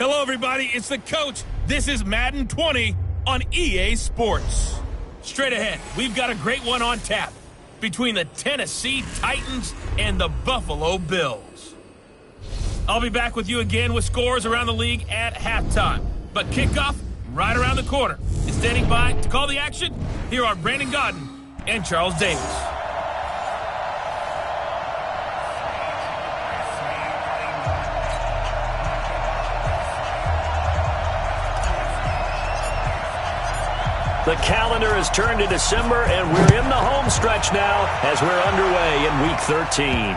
Hello, everybody. It's the coach. This is Madden 20 on EA Sports. Straight ahead, we've got a great one on tap between the Tennessee Titans and the Buffalo Bills. I'll be back with you again with scores around the league at halftime. But kickoff right around the corner. And standing by to call the action, here are Brandon Godden and Charles Davis. The calendar has turned to December, and we're in the home stretch now as we're underway in Week 13.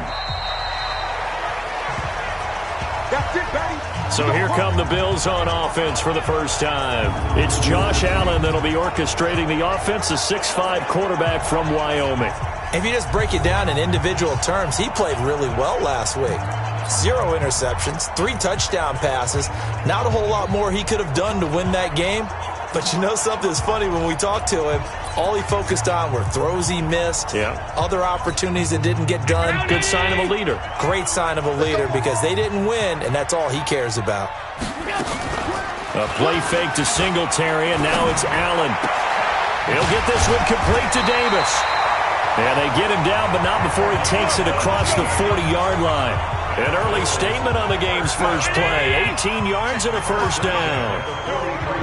So here come the Bills on offense for the first time. It's Josh Allen that'll be orchestrating the offense, a 6'5" quarterback from Wyoming. If you just break it down in individual terms, he played really well last week. 0 interceptions, 3 touchdown passes. Not a whole lot more he could have done to win that game. But you know something's funny, when we talked to him, all he focused on were throws he missed, other opportunities that didn't get done. Good sign of a leader. Great sign of a leader, because they didn't win, and that's all he cares about. A play fake to Singletary, and now it's Allen. He'll get this one complete to Davis. And they get him down, but not before he takes it across the 40-yard line. An early statement on the game's first play. 18 yards and a first down.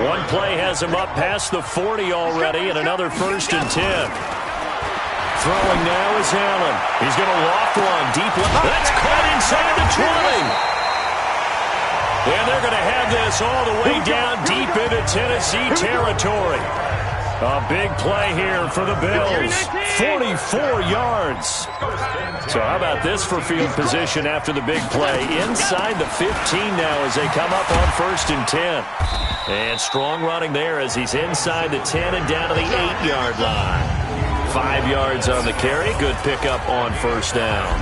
One play has him up past the 40 already, and another 1st and 10. Throwing now is Allen. He's going to loft one deep. That's caught inside the 20. And they're going to have this all the way down deep into Tennessee territory. A big play here for the Bills. 44 yards. So how about this for field position after the big play? Inside the 15 now as they come up on 1st and 10. And strong running there as he's inside the 10 and down to the 8-yard line. 5 yards on the carry. Good pickup on 1st down.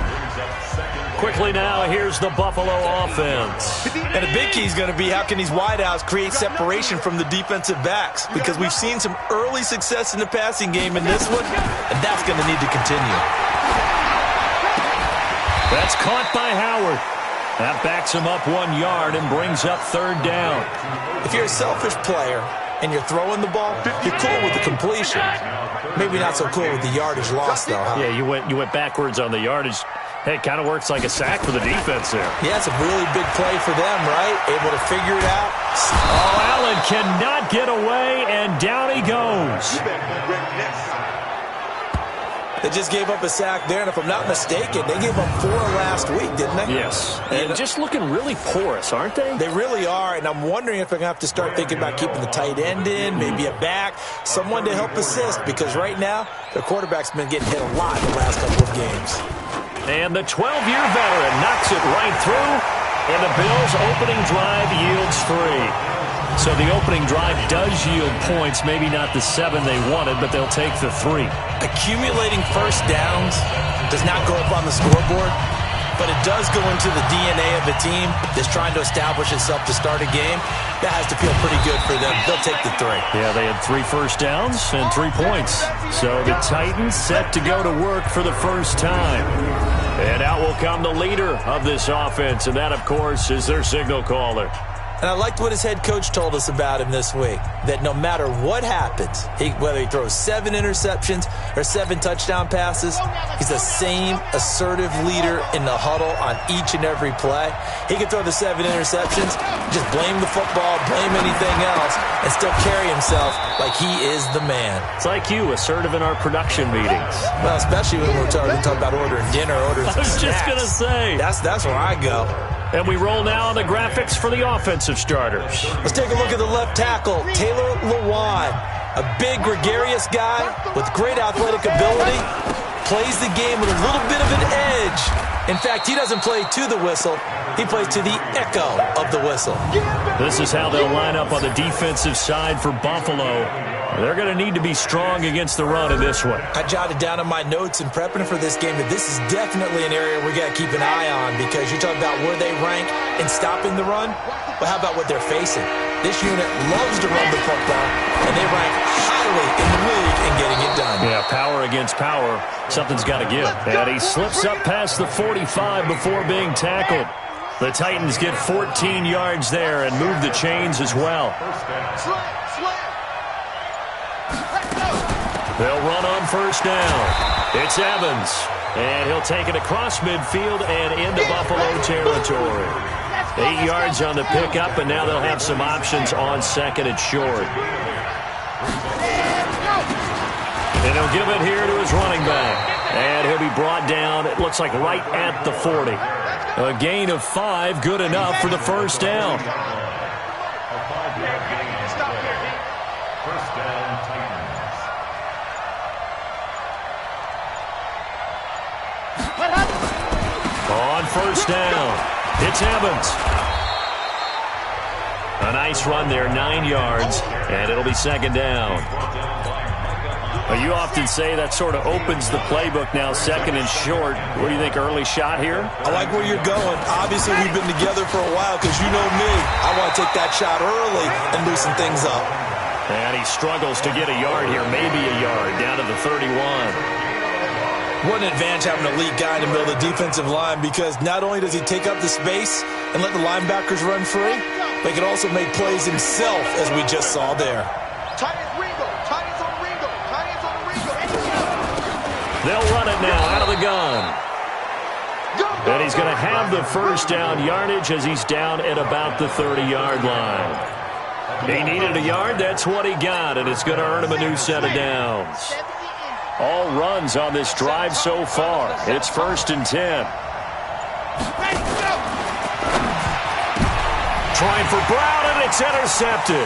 Quickly now, here's the Buffalo offense. And a big key is going to be, how can these wideouts create separation from the defensive backs? Because we've seen some early success in the passing game in this one, and that's going to need to continue. That's caught by Howard. That backs him up 1 yard and brings up 3rd down. If you're a selfish player and you're throwing the ball, you're cool with the completion. Maybe not so cool with the yardage loss, though, huh? Yeah, you went backwards on the yardage. Hey, it kind of works like a sack for the defense there. Yeah, it's a really big play for them, right? Able to figure it out. Oh, Allen cannot get away, and down he goes. They just gave up a sack there, and if I'm not mistaken, they gave up 4 last week, didn't they? Yes, and just looking really porous, aren't they? They really are, and I'm wondering if they're going to have to start thinking about keeping the tight end in, maybe a back, someone to help assist, because right now, their quarterback's been getting hit a lot in the last couple of games. And the 12-year veteran knocks it right through, and the Bills' opening drive yields 3. So the opening drive does yield points, maybe not the 7 they wanted, but they'll take the 3. Accumulating first downs does not go up on the scoreboard, but it does go into the DNA of a team that's trying to establish itself to start a game. That has to feel pretty good for them. They'll take the 3. Yeah, they had 3 first downs and 3 points. So the Titans set to go to work for the first time. And out will come the leader of this offense, and that, of course, is their signal caller. And I liked what his head coach told us about him this week, that no matter what happens, whether he throws 7 interceptions or 7 touchdown passes, he's the same assertive leader in the huddle on each and every play. He can throw the 7 interceptions, just blame the football, blame anything else, and still carry himself like he is the man. It's like you, assertive in our production meetings. Well, especially when we're talking about ordering dinner, ordering I was just going to say. That's where I go. And we roll now on the graphics for the offensive starters. Let's take a look at the left tackle, Taylor Lewan. A big, gregarious guy with great athletic ability. Plays the game with a little bit of an edge. In fact, he doesn't play to the whistle. He plays to the echo of the whistle. This is how they'll line up on the defensive side for Buffalo. They're going to need to be strong against the run in this one. I jotted down in my notes in prepping for this game that this is definitely an area we got to keep an eye on, because you're talking about where they rank in stopping the run. But how about what they're facing? This unit loves to run the football, and they rank highly in the league in getting it done. Yeah, power against power. Something's got to give. And he slips up past the 45 before being tackled. The Titans get 14 yards there and move the chains as well. They'll run on first down. It's Evans, and he'll take it across midfield and into Buffalo territory. 8 yards on the pickup, and now they'll have some options on second and short. And he'll give it here to his running back. And he'll be brought down, it looks like right at the 40. A gain of 5, good enough for the first down. On first down, it's Evans. A nice run there, 9 yards, and it'll be second down. You often say that sort of opens the playbook now, second and short. What do you think, early shot here? I like where you're going. Obviously, we've been together for a while because you know me. I want to take that shot early and loosen things up. And he struggles to get a yard here, maybe a yard, down to the 31. What an advantage having an elite guy in the middle of the defensive line, because not only does he take up the space and let the linebackers run free, but he can also make plays himself, as we just saw there. They'll run it now out of the gun. And he's going to have the first down yardage as he's down at about the 30-yard line. He needed a yard. That's what he got, and it's going to earn him a new set of downs. All runs on this drive so far. It's 1st and 10. Trying for Brown, and it's intercepted.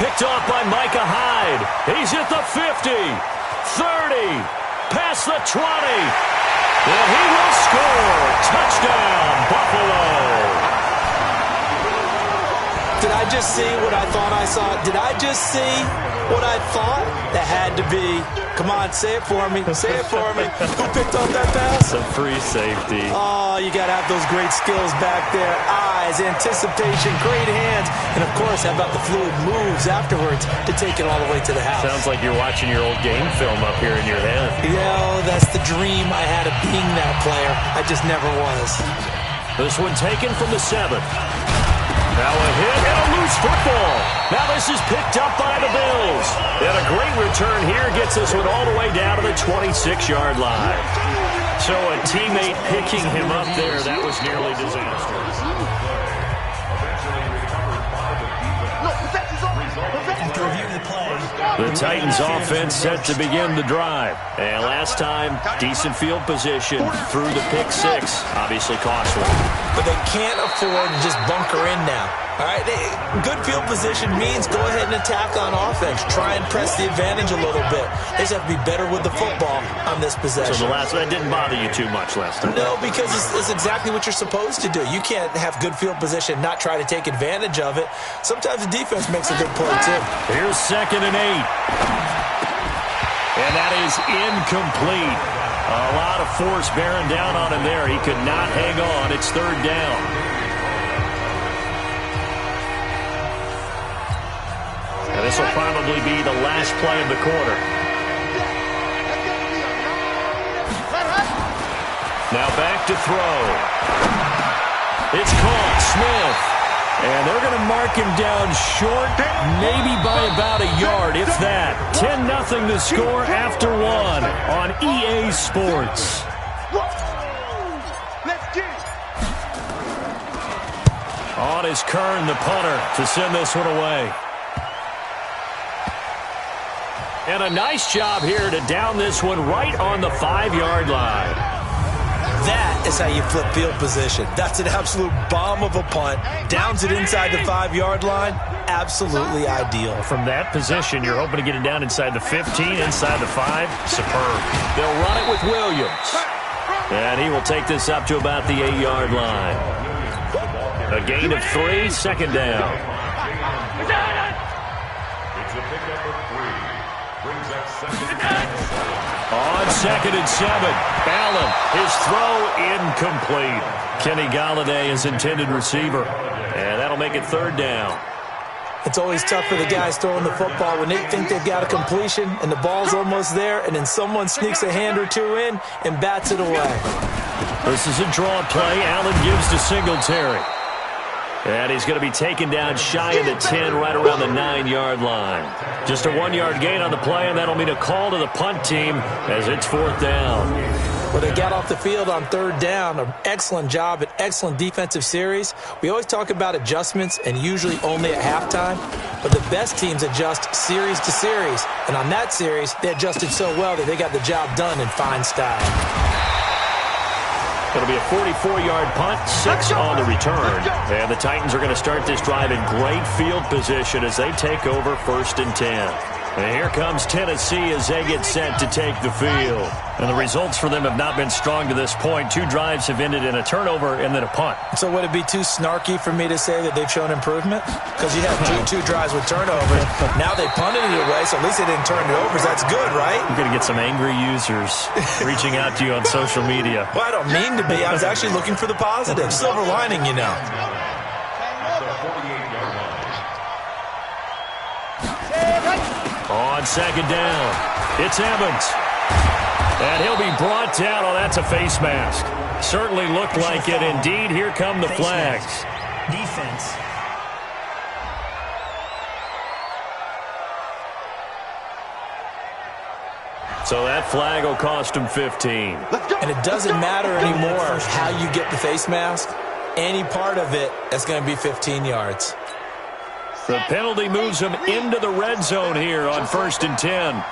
Picked off by Micah Hyde. He's at the 50, 30, past the 20. And he will score. Touchdown, Buffalo. Did I just see what I thought I saw? Did I just see what I thought? That had to be. Come on, say it for me. Say it for me. Who picked up that pass? A free safety. Oh, you got to have those great skills back there. Eyes, anticipation, great hands. And, of course, how about the fluid moves afterwards to take it all the way to the house? Sounds like you're watching your old game film up here in your head. Yeah, that's the dream I had of being that player. I just never was. This one taken from the 7. Now a hit and a loose football. Now this is picked up by the Bills. And a great return here gets this one all the way down to the 26-yard line. So a teammate picking him up there, that was nearly disastrous. After reviewing the play, the Titans offense set to begin the drive. And last time, decent field position through the pick 6. Obviously costly. But they can't afford to just bunker in now. All right, good field position means go ahead and attack on offense. Try and press the advantage a little bit. They just have to be better with the football on this possession. So that didn't bother you too much last time? No, because it's exactly what you're supposed to do. You can't have good field position and not try to take advantage of it. Sometimes the defense makes a good play, too. Here's 2nd and 8. And that is incomplete. A lot of force bearing down on him there. He could not hang on. It's 3rd down. And this will probably be the last play of the quarter. Now back to throw. It's caught. Smith. And they're going to mark him down short, maybe by about a yard, if that. 10-0 to score after 1 on EA Sports. On is Kern, the punter, to send this one away. And a nice job here to down this one right on the 5-yard line. That is how you flip field position. That's an absolute bomb of a punt. Downs it inside the 5-yard line. Absolutely ideal. From that position, you're hoping to get it down inside the 15, inside the 5. Superb. They'll run it with Williams. And he will take this up to about the 8-yard line. A gain of 3, 2nd down. It's a pickup of 3. Brings up 2nd down. On 2nd and 7, Allen, his throw incomplete. Kenny Galladay is intended receiver, and that'll make it 3rd down. It's always tough for the guys throwing the football when they think they've got a completion and the ball's almost there, and then someone sneaks a hand or two in and bats it away. This is a draw play. Allen gives to Singletary. And he's going to be taken down shy of the 10, right around the 9-yard line. Just a 1-yard gain on the play, and that'll mean a call to the punt team as it's 4th down. Well, they got off the field on 3rd down. An excellent job, an excellent defensive series. We always talk about adjustments, and usually only at halftime. But the best teams adjust series to series. And on that series, they adjusted so well that they got the job done in fine style. It'll be a 44-yard punt, 6 on the return. And the Titans are going to start this drive in great field position as they take over 1st and 10. And here comes Tennessee as they get set to take the field. And the results for them have not been strong to this point. 2 drives have ended in a turnover and then a punt. So would it be too snarky for me to say that they've shown improvement? Because you had two drives with turnovers. Now they punted it away, so at least they didn't turn it over. That's good, right? You're going to get some angry users reaching out to you on social media. Well, I don't mean to be. I was actually looking for the positive. Silver lining, you know. On 2nd down, it's Evans. And he'll be brought down. Oh, that's a face mask. Certainly looked like it. Indeed, here come the flags. Defense. So that flag will cost him 15. And it doesn't matter anymore how you get the face mask. Any part of it, that's going to be 15 yards. The penalty moves him into the red zone here on 1st and 10.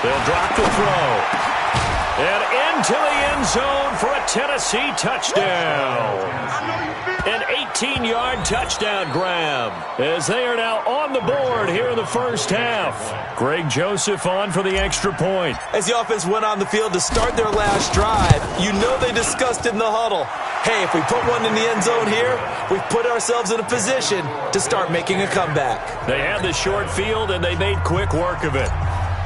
They'll drop the throw. And into the end zone for a Tennessee touchdown. An 18-yard touchdown grab as they are now on the board here in the first half. Greg Joseph on for the extra point. As the offense went on the field to start their last drive, you know they discussed in the huddle, hey, if we put one in the end zone here, we've put ourselves in a position to start making a comeback. They had the short field, and they made quick work of it.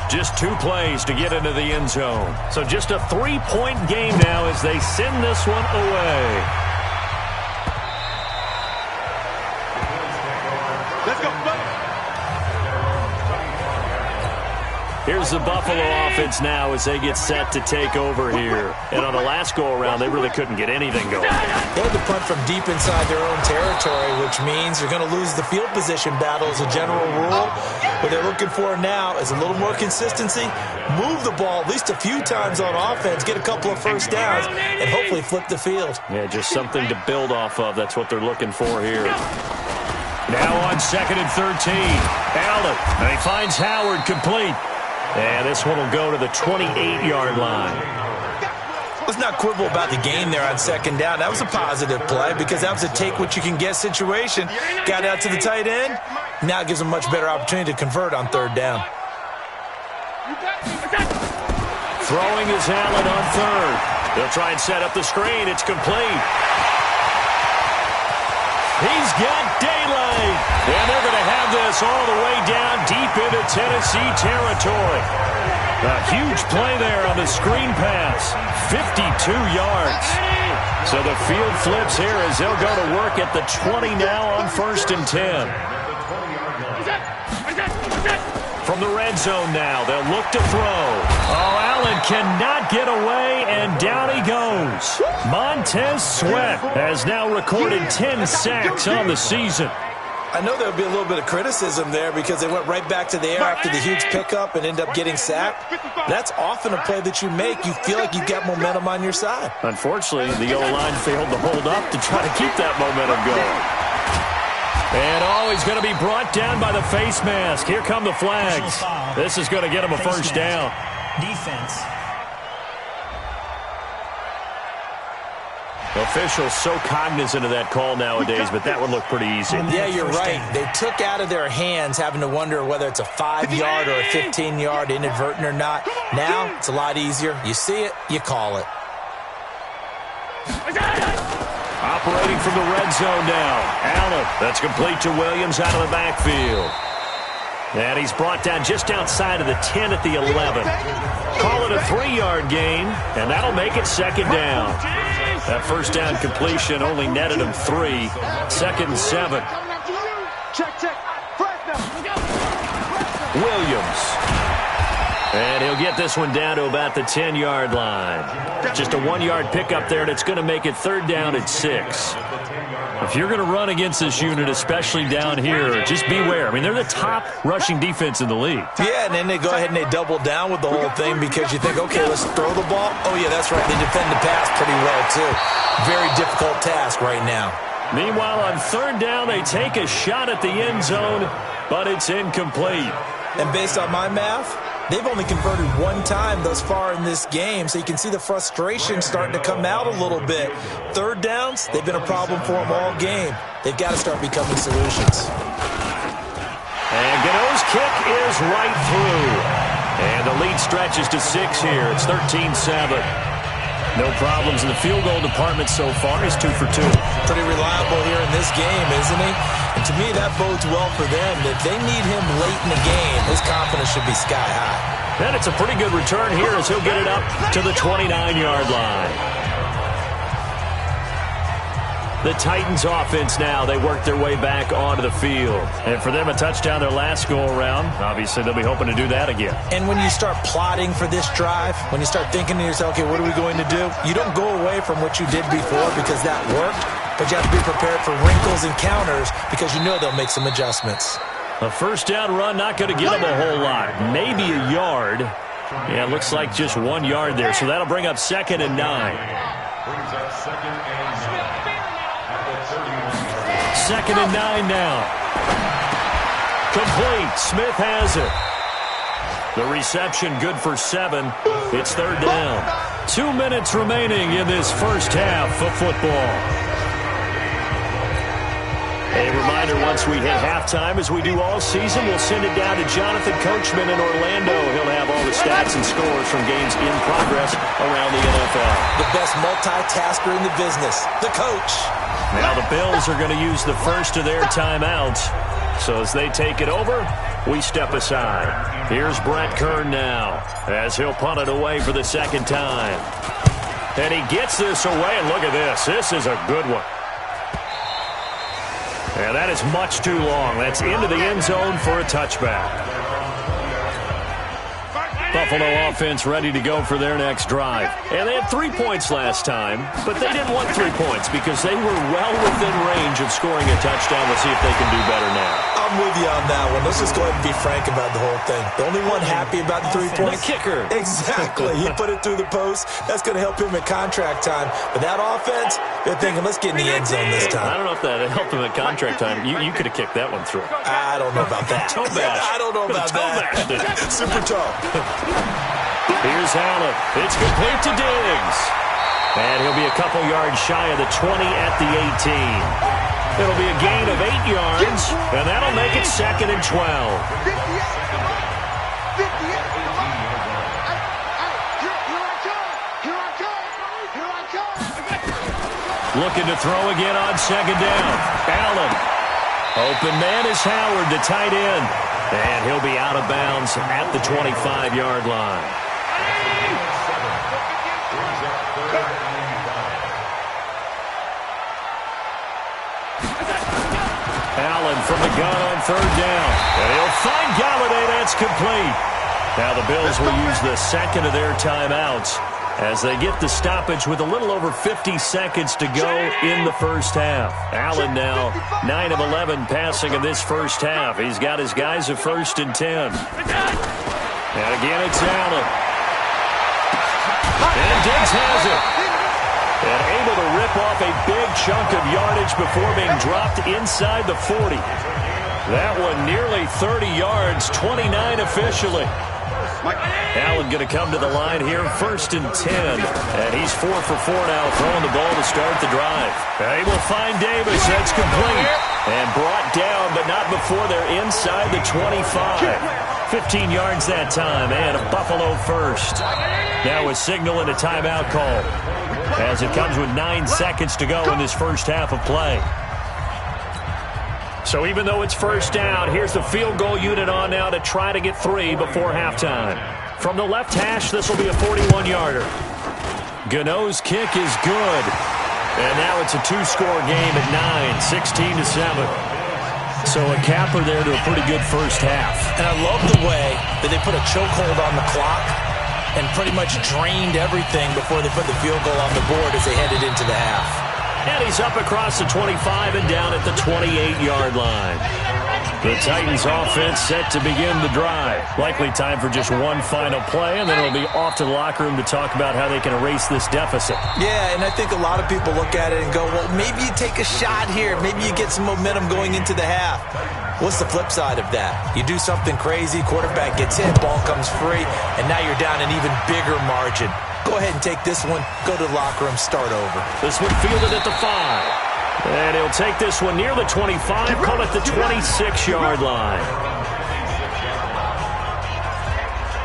Just 2 plays to get into the end zone. So just a 3-point game now as they send this one away. Let's go, Here's the Buffalo offense now as they get set to take over here. And on the last go-around, they really couldn't get anything going. They had to punt from deep inside their own territory, which means you're going to lose the field position battle as a general rule. What they're looking for now is a little more consistency, move the ball at least a few times on offense, get a couple of first downs, and hopefully flip the field. Yeah, just something to build off of. That's what they're looking for here. Now on 2nd and 13. Allen, and he finds Howard complete. And this one will go to the 28-yard line. Let's not quibble about the game there on 2nd down. That was a positive play because that was a take-what-you-can-get situation. Got out to the tight end. Now it gives them a much better opportunity to convert on 3rd down. Throwing is Allen on 3rd. They'll try and set up the screen. It's complete. He's got daylight. And they're going to have this all the way down deep into Tennessee territory. A huge play there on the screen pass. 52 yards. So the field flips here as they'll go to work at the 20 now on 1st and 10. From the red zone now, they'll look to throw. Oh, Allen cannot get away, and down he goes. Montez Sweat has now recorded 10 sacks on the season. I know there'll be a little bit of criticism there because they went right back to the air after the huge pickup and end up getting sacked. That's often a play that you make. You feel like you've got momentum on your side. Unfortunately, the O-line failed to hold up to try to keep that momentum going. And he's going to be brought down by the face mask. Here come the flags. This is going to get him a first down. Defense. Officials so cognizant of that call nowadays, but that would look pretty easy. Yeah, you're right. They took out of their hands having to wonder whether it's a 5-yard or a 15-yard inadvertent or not. Now, it's a lot easier. You see it, you call it. Operating from the red zone now. Allen, that's complete to Williams out of the backfield. And he's brought down just outside of the 10 at the 11. Call it a 3-yard gain, and that'll make it 2nd down. That first down completion only netted him 3. 2nd and 7. Williams. And he'll get this one down to about the 10-yard line. Just a 1-yard pickup there, and it's going to make it 3rd down at 6. If you're going to run against this unit, especially down here, just beware. I mean, they're the top rushing defense in the league. Yeah, and then they go ahead and they double down with the whole thing because you think, okay, let's throw the ball. Oh, yeah, that's right. They defend the pass pretty well, too. Very difficult task right now. Meanwhile, on 3rd down, they take a shot at the end zone, but it's incomplete. And based on my math, they've only converted 1 time thus far in this game, so you can see the frustration starting to come out a little bit. 3rd downs, they've been a problem for them all game. They've got to start becoming solutions. And Gano's kick is right through. And the lead stretches to 6 here. It's 13-7. No problems in the field goal department so far. He's 2 for 2. Pretty reliable here in this game, isn't he? And to me, that bodes well for them. If they need him late in the game, his confidence should be sky high. And it's a pretty good return here as he'll get it up to the 29-yard line. The Titans offense now, they work their way back onto the field. And for them, a touchdown their last go-around. Obviously, they'll be hoping to do that again. And when you start plotting for this drive, when you start thinking to yourself, okay, what are we going to do? You don't go away from what you did before because that worked, but you have to be prepared for wrinkles and counters because you know they'll make some adjustments. A 1st down run, not going to get them a whole lot. Maybe a yard. Yeah, it looks like just 1 yard there. So that'll bring up 2nd and 9. Brings up 2nd and 9. 2nd and 9 now. Complete. Smith has it. The reception good for 7. It's 3rd down. 2 minutes remaining in this first half of football. A reminder, once we hit halftime, as we do all season, we'll send it down to Jonathan Coachman in Orlando. He'll have all the stats and scores from games in progress around the NFL. The best multitasker in the business, the coach. Now the Bills are going to use the first of their timeouts. So as they take it over, we step aside. Here's Brett Kern now as he'll punt it away for the 2nd time. And he gets this away, and look at this. This is a good one. And that is much too long. That's into the end zone for a touchback. Buffalo offense ready to go for their next drive. And they had 3 points last time, but they didn't want 3 points because they were well within range of scoring a touchdown. Let's see if they can do better now. I'm with you on that one. Let's just go ahead and be frank about the whole thing. The only one happy about the 3 points? The kicker. Exactly. He put it through the post. That's going to help him at contract time. But that offense, they're thinking, let's get in the end zone this time. I don't know if that helped him at contract time. You could have kicked that one through. I don't know about that. Toe bash. I don't know about that. Super toe. Here's Allen. It's complete to Diggs. And he'll be a couple yards shy of the 20 at the 18. It'll be a gain of 8 yards, and that'll make it 2nd and 12. Looking to throw again on 2nd down. Allen. Open man is Howard, the tight end. And he'll be out of bounds at the 25-yard line. Allen from the gun on 3rd down. And he'll find Galladay. That's complete. Now the Bills will use the 2nd of their timeouts as they get the stoppage with a little over 50 seconds to go in the first half. Allen now 9 of 11 passing in this first half. He's got his guys at 1st and 10. And again it's Allen. And Diggs has it. And able to rip off a big chunk of yardage before being dropped inside the 40. That one nearly 30 yards, 29 officially. Allen going to come to the line here, 1st and 10. And he's 4 for 4 now, throwing the ball to start the drive. They will find Davis. That's complete. And brought down, but not before they're inside the 25. 15 yards that time, and a Buffalo first. Now a signal and a timeout call as it comes with 9 seconds to go in this first half of play. So even though it's 1st down, here's the field goal unit on now to try to get 3 before halftime. From the left hash, this will be a 41-yarder. Gano's kick is good. And now it's a 2-score game at 9, 16-7. So a capper there to a pretty good first half. And I love the way that they put a chokehold on the clock and pretty much drained everything before they put the field goal on the board as they headed into the half. And he's up across the 25 and down at the 28-yard line. The Titans offense set to begin the drive. Likely time for just one final play, and then it'll be off to the locker room to talk about how they can erase this deficit. Yeah, and I think a lot of people look at it and go, well, maybe you take a shot here. Maybe you get some momentum going into the half. What's the flip side of that? You do something crazy, quarterback gets hit, ball comes free, and now you're down an even bigger margin. Go ahead and take this one, go to the locker room, start over. This one fielded at the 5. And he'll take this one near the 25, call it the 26-yard line.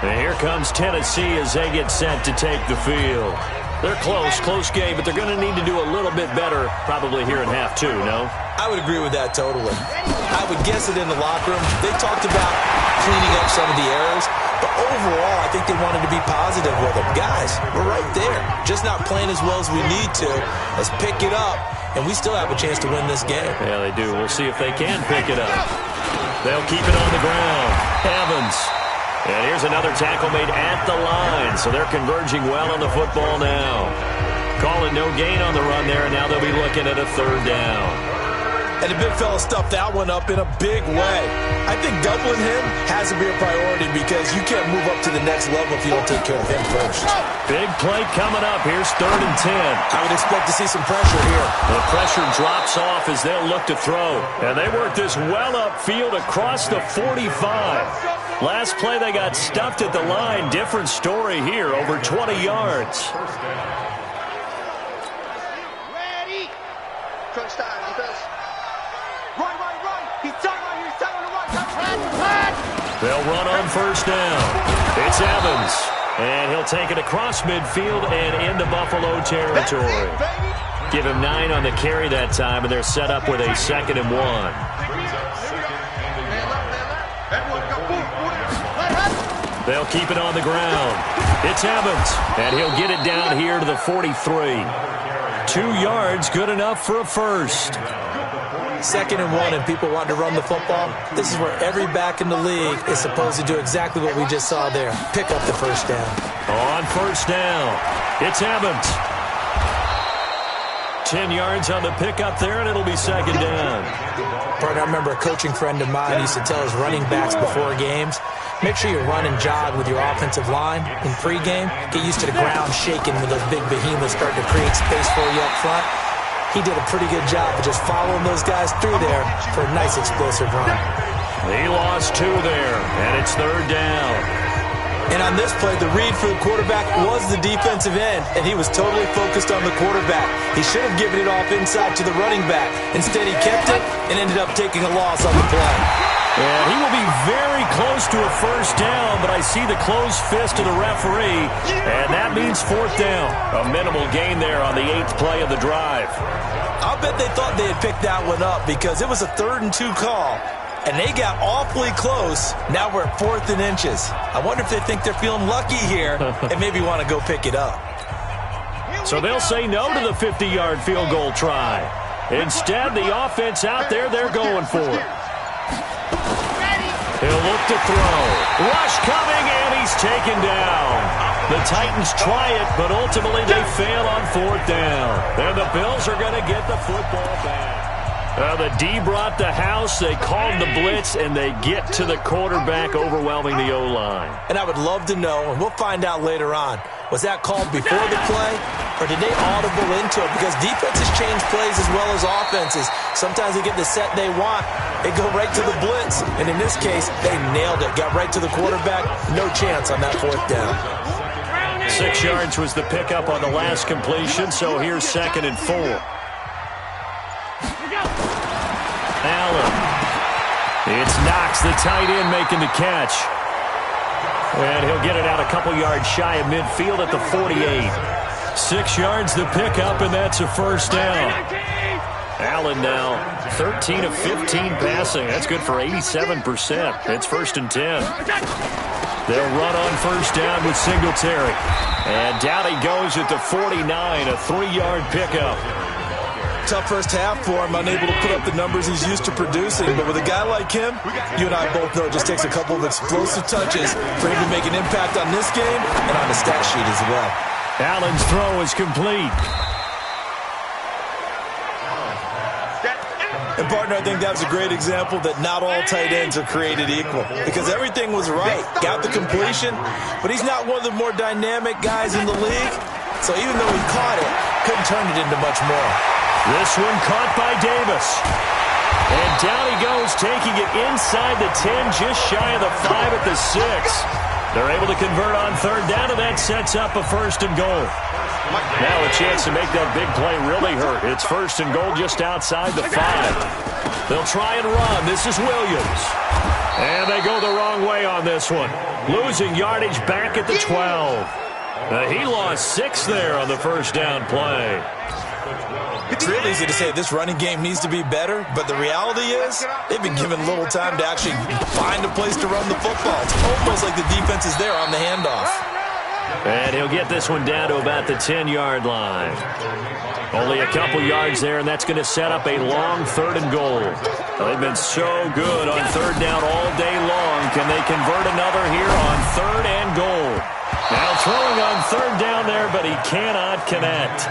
And here comes Tennessee as they get set to take the field. They're close game, but they're going to need to do a little bit better probably here in half two, no? I would agree with that totally. I would guess it in the locker room. They talked about cleaning up some of the errors, but overall, I think they wanted to be positive with them. Guys, we're right there. Just not playing as well as we need to. Let's pick it up, and we still have a chance to win this game. Yeah, they do. We'll see if they can pick it up. They'll keep it on the ground. Evans. And here's another tackle made at the line, so they're converging well on the football now. Calling no gain on the run there, and now they'll be looking at a third down. And the big fella stuffed that one up in a big way. I think doubling him has to be a priority because you can't move up to the next level if you don't take care of him first. Big play coming up. Here's 3rd and 10. I would expect to see some pressure here. The pressure drops off as they'll look to throw. And they work this well upfield across the 45. Last play they got stuffed at the line. Different story here, over 20 yards. Ready. Crunch time, defense. Right. He's tight to the right. They'll run on first down. It's Evans. And he'll take it across midfield and into Buffalo territory. Give him 9 on the carry that time, and they're set up with a 2nd and 1. They'll keep it on the ground. It's Evans, and he'll get it down here to the 43. 2 yards, good enough for a first. 2nd and 1, and people want to run the football. This is where every back in the league is supposed to do exactly what we just saw there. Pick up the first down. On first down, it's Evans. 10 yards on the pickup there, and it'll be 2nd down. Partner, I remember a coaching friend of mine used to tell his running backs before games, make sure you run and jog with your offensive line in pregame. Get used to the ground shaking when those big behemoths start to create space for you up front. He did a pretty good job of just following those guys through there for a nice explosive run. He lost 2 there, and it's 3rd down. And on this play, the read for the quarterback was the defensive end, and he was totally focused on the quarterback. He should have given it off inside to the running back. Instead, he kept it and ended up taking a loss on the play. And he will be very close to a first down, but I see the closed fist of the referee, and that means 4th down. A minimal gain there on the 8th play of the drive. I'll bet they thought they had picked that one up because it was a 3rd and 2 call, and they got awfully close. Now we're at 4th and inches. I wonder if they think they're feeling lucky here and maybe want to go pick it up. So they'll say no to the 50-yard field goal try. Instead, the offense out there, they're going for it. He'll look to throw. Rush coming, and he's taken down. The Titans try it, but ultimately they fail on 4th down. And the Bills are going to get the football back. The D brought the house. They called the blitz, and they get to the quarterback, overwhelming the O-line. And I would love to know, and we'll find out later on, was that called before the play, or did they audible into it? Because defenses change plays as well as offenses. Sometimes they get the set they want. They go right to the blitz. And in this case, they nailed it. Got right to the quarterback. No chance on that 4th down. 6 yards was the pickup on the last completion, so here's 2nd and 4. Allen. It's Knox, the tight end, making the catch. And he'll get it out a couple yards shy of midfield at the 48. 6 yards the pickup, and that's a first down. Allen now 13 of 15 passing. That's good for 87%. It's 1st and 10. They'll run on first down with Singletary. And down he goes at the 49, a 3-yard pickup. tough first half for him, unable to put up the numbers he's used to producing. But with a guy like him, you and I both know it just takes a couple of explosive touches for him to make an impact on this game and on the stat sheet as well. Allen's throw is complete. And, partner, I think that was a great example that not all tight ends are created equal, because everything was right. Got the completion, but he's not one of the more dynamic guys in the league. So even though he caught it, couldn't turn it into much more. This one caught by Davis. And down he goes, taking it inside the 10, just shy of the 5 at the 6. They're able to convert on third down, and that sets up a 1st and goal. Now a chance to make that big play really hurt. It's 1st and goal just outside the 5. They'll try and run. This is Williams. And they go the wrong way on this one. Losing yardage back at the 12. He lost 6 there on the 1st down play. It's real easy to say this running game needs to be better, but the reality is they've been given little time to actually find a place to run the football. It's almost like the defense is there on the handoff. And he'll get this one down to about the 10-yard line. Only a couple yards there, and that's going to set up a long 3rd and goal. They've been so good on 3rd down all day long. Can they convert another here on 3rd and goal? Now throwing on 3rd down there, but he cannot connect.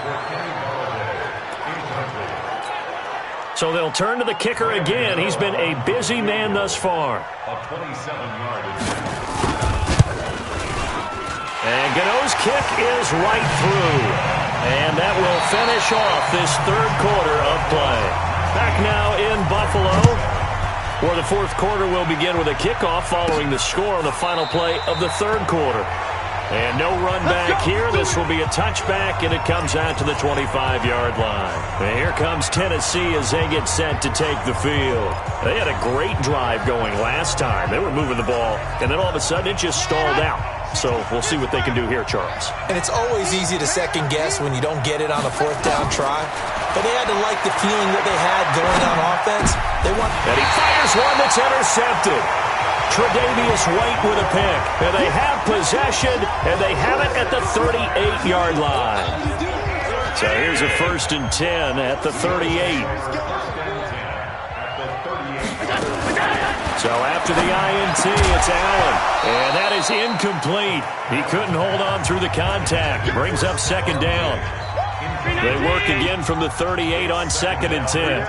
So they'll turn to the kicker again. He's been a busy man thus far. And Gano's kick is right through. And that will finish off this 3rd quarter of play. Back now in Buffalo, where the 4th quarter will begin with a kickoff following the score on the final play of the 3rd quarter. And no run back here. This will be a touchback, and it comes out to the 25-yard line. And here comes Tennessee as they get set to take the field. They had a great drive going last time. They were moving the ball, and then all of a sudden it just stalled out. So we'll see what they can do here, Charles. And it's always easy to second-guess when you don't get it on a 4th down try. But they had to like the feeling that they had going on offense. And he fires one that's intercepted. Tre'Davious White with a pick. And they have possession, and they have it at the 38-yard line. So here's a 1st and 10 at the 38. So after the INT, it's Allen. And that is incomplete. He couldn't hold on through the contact. Brings up 2nd down. They work again from the 38 on 2nd and 10.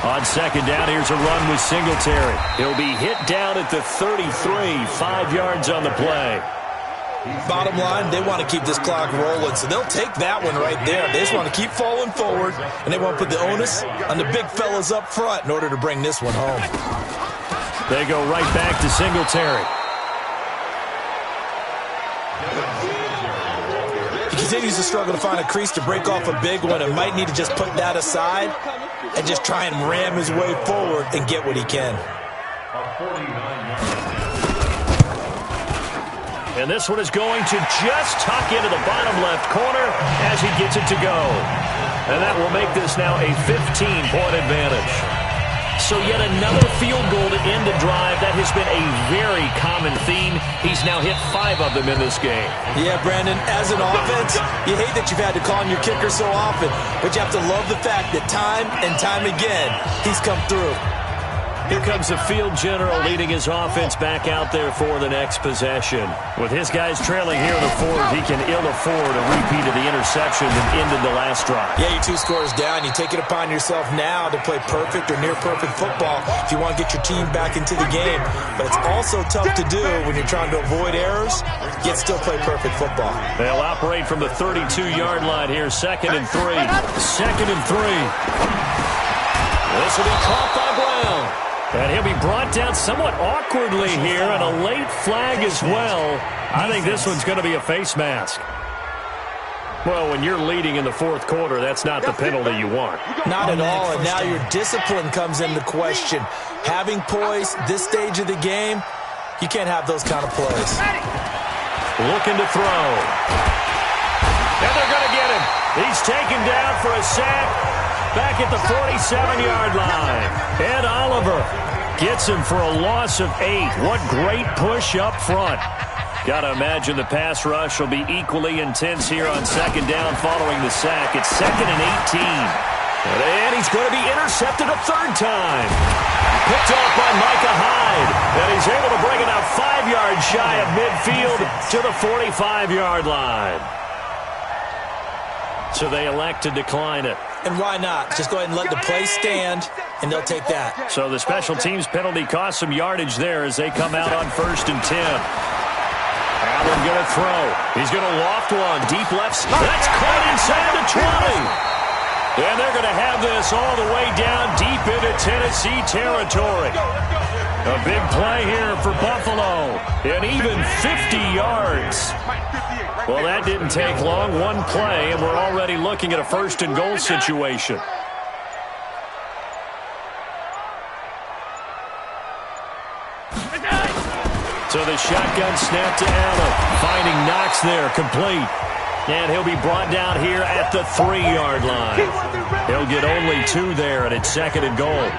On 2nd down, here's a run with Singletary. He'll be hit down at the 33, 5 yards on the play. Bottom line, they want to keep this clock rolling, so they'll take that one right there. They just want to keep falling forward, and they want to put the onus on the big fellas up front in order to bring this one home. They go right back to Singletary. He continues to struggle to find a crease to break off a big one and might need to just put that aside and just try and ram his way forward and get what he can. And this one is going to just tuck into the bottom left corner as he gets it to go. And that will make this now a 15-point advantage. So yet another field goal to end the drive. That has been a very common theme. He's now hit 5 of them in this game. Yeah, Brandon, as an offense, you hate that you've had to call on your kicker so often, but you have to love the fact that time and time again, he's come through. Here comes the field general leading his offense back out there for the next possession. With his guys trailing here in the 4th, he can ill afford a repeat of the interception that ended the last drive. Yeah, you're 2 scores down. You take it upon yourself now to play perfect or near-perfect football if you want to get your team back into the game. But it's also tough to do when you're trying to avoid errors, yet still play perfect football. They'll operate from the 32-yard line here, 2nd and 3. 2nd and 3. This will be caught by Brown. And he'll be brought down somewhat awkwardly here, and a late flag as well. I think this one's going to be a face mask. Well, when you're leading in the 4th quarter, that's not the penalty you want. Not at all, and now your discipline comes into question. Having poise this stage of the game, you can't have those kind of plays. Looking to throw. And they're going to get him. He's taken down for a sack. Back at the 47-yard line. Ed Oliver gets him for a loss of 8. What great push up front. Got to imagine the pass rush will be equally intense here on second down following the sack. It's 2nd and 18. And he's going to be intercepted a third time. Picked off by Micah Hyde. And he's able to bring it out 5 yards shy of midfield to the 45-yard line. So they elect to decline it. And why not? Just go ahead and let the play stand, and they'll take that. So the special teams penalty cost some yardage there as they come out on 1st and 10. Allen going to throw. He's going to loft one. Deep left. That's caught inside the 20. And they're going to have this all the way down deep into Tennessee territory. A big play here for Buffalo. And even 50 yards. Well, that didn't take long. One play, and we're already looking at a 1st and goal situation. So the shotgun snap to Allen. Finding Knox there, complete. And he'll be brought down here at the 3-yard line. He'll get only 2 there, and it's 2nd and goal.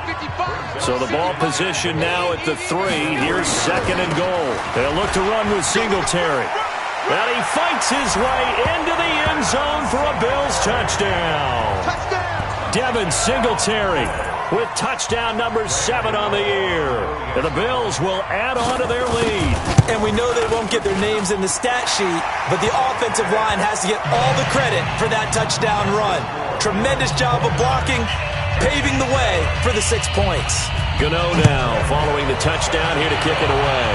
So the ball position now at the 3. Here's 2nd and goal. They'll look to run with Singletary. And he fights his way into the end zone for a Bills touchdown. Devin Singletary with touchdown number 7 on the year. And the Bills will add on to their lead. And we know they won't get their names in the stat sheet, but the offensive line has to get all the credit for that touchdown run. Tremendous job of blocking, paving the way for the 6 points. Gano now following the touchdown here to kick it away.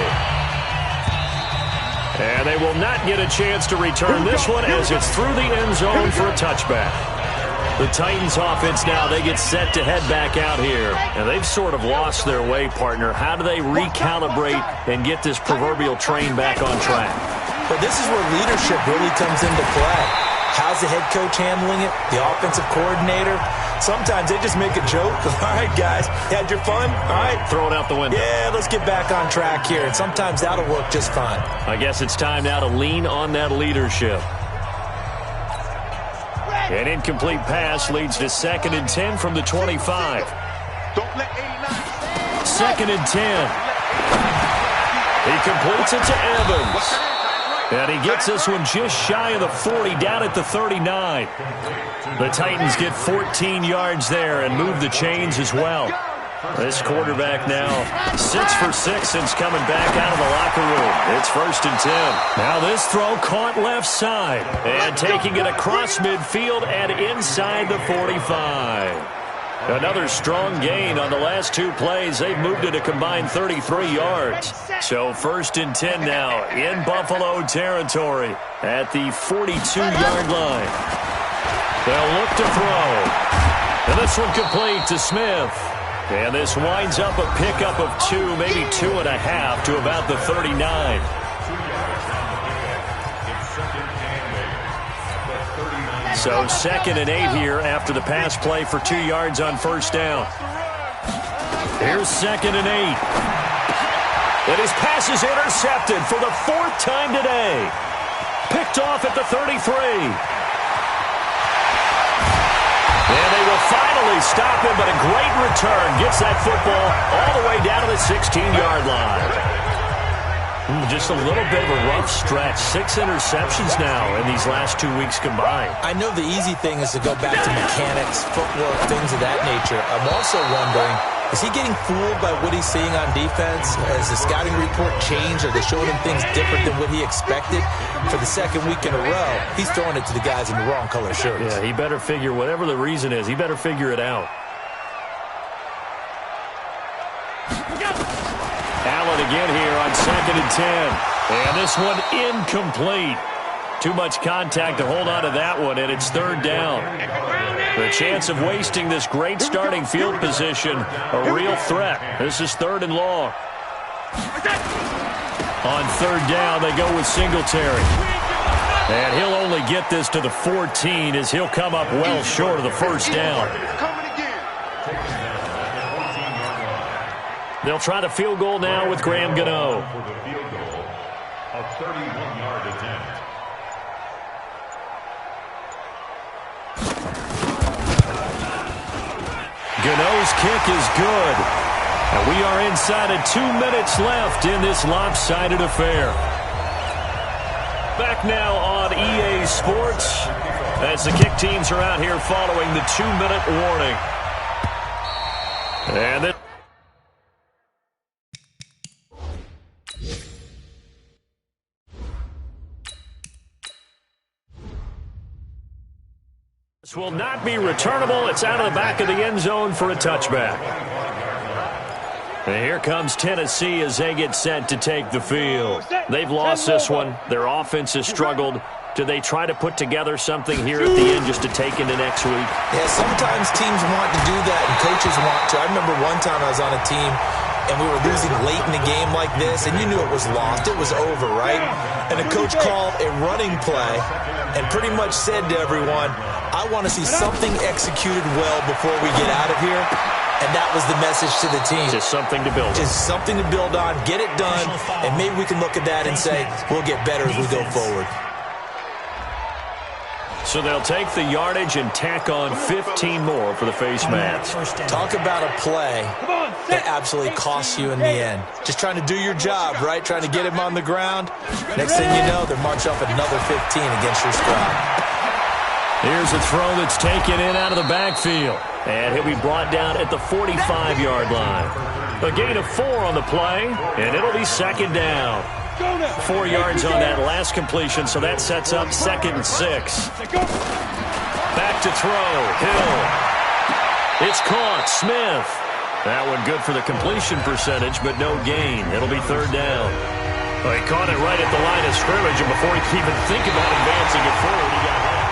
And they will not get a chance to return this one as it's through the end zone for a touchback. The Titans offense now, they get set to head back out here. And they've sort of lost their way, partner. How do they recalibrate and get this proverbial train back on track? But this is where leadership really comes into play. How's the head coach handling it? The offensive coordinator? Sometimes they just make a joke. All right, guys, had your fun? All right. Throw it out the window. Yeah, let's get back on track here. And sometimes that'll work just fine. I guess it's time now to lean on that leadership. An incomplete pass leads to 2nd and 10 from the 25. 2nd and 10. He completes it to Evans. And he gets this one just shy of the 40, down at the 39. The Titans get 14 yards there and move the chains as well. This quarterback now 6 for 6 since coming back out of the locker room. It's 1st and 10. Now this throw caught left side and taking it across midfield and inside the 45. Another strong gain on the last 2 plays. They've moved it a combined 33 yards. So 1st and 10 now in Buffalo territory at the 42-yard line. They'll look to throw. And this one complete to Smith. And this winds up a pickup of 2, maybe 2.5 to about the 39. So 2nd and 8 here after the pass play for 2 yards on 1st down. Here's 2nd and 8. And his pass is intercepted for the 4th time today. Picked off at the 33. And they will finally stop him, but a great return. Gets that football all the way down to the 16-yard line. Just a little bit of a rough stretch. 6 interceptions now in these last 2 weeks combined. I know the easy thing is to go back to mechanics, footwork, things of that nature. I'm also wondering, is he getting fooled by what he's seeing on defense? Has the scouting report changed? Are they showing him things different than what he expected? For the 2nd week in a row, he's throwing it to the guys in the wrong color shirts. Yeah, he better figure, whatever the reason is, he better figure it out. Allen again here on 2nd and 10. And this one incomplete. Too much contact to hold on to that one, and it's 3rd down. The chance of wasting this great starting field position, a real threat. This is 3rd and long. On 3rd down, they go with Singletary. And he'll only get this to the 14 as he'll come up well short of the 1st down. They'll try the field goal now with Graham Gano. For the field goal, a 31-yard attempt. Gano's kick is good. And we are inside of 2 minutes left in this lopsided affair. Back now on EA Sports as the kick teams are out here following the 2-minute warning. And then this will not be returnable. It's out of the back of the end zone for a touchback. And here comes Tennessee as they get set to take the field. They've lost this one. Their offense has struggled. Do they try to put together something here at the end just to take into next week? Yeah, sometimes teams want to do that and coaches want to. I remember one time I was on a team and we were losing late in a game like this, and you knew it was lost. It was over, right? And the coach called a running play and pretty much said to everyone, I want to see something executed well before we get out of here. And that was the message to the team. Just something to build on. Just something to build on, get it done, and maybe we can look at that and say, we'll get better as we go forward. So they'll take the yardage and tack on 15 more for the face mask. Talk about a play that absolutely costs you in the end. Just trying to do your job, right? Trying to get him on the ground. Next thing you know, they're marching off another 15 against your squad. Here's a throw that's taken in out of the backfield. And he'll be brought down at the 45-yard line. A gain of 4 on the play, and it'll be second down. 4 yards on that last completion, so that sets up 2nd and 6. Back to throw. Hill. It's caught. Smith. That one good for the completion percentage, but no gain. It'll be 3rd down. Well, he caught it right at the line of scrimmage, and before he could even think about advancing it forward, he got hit.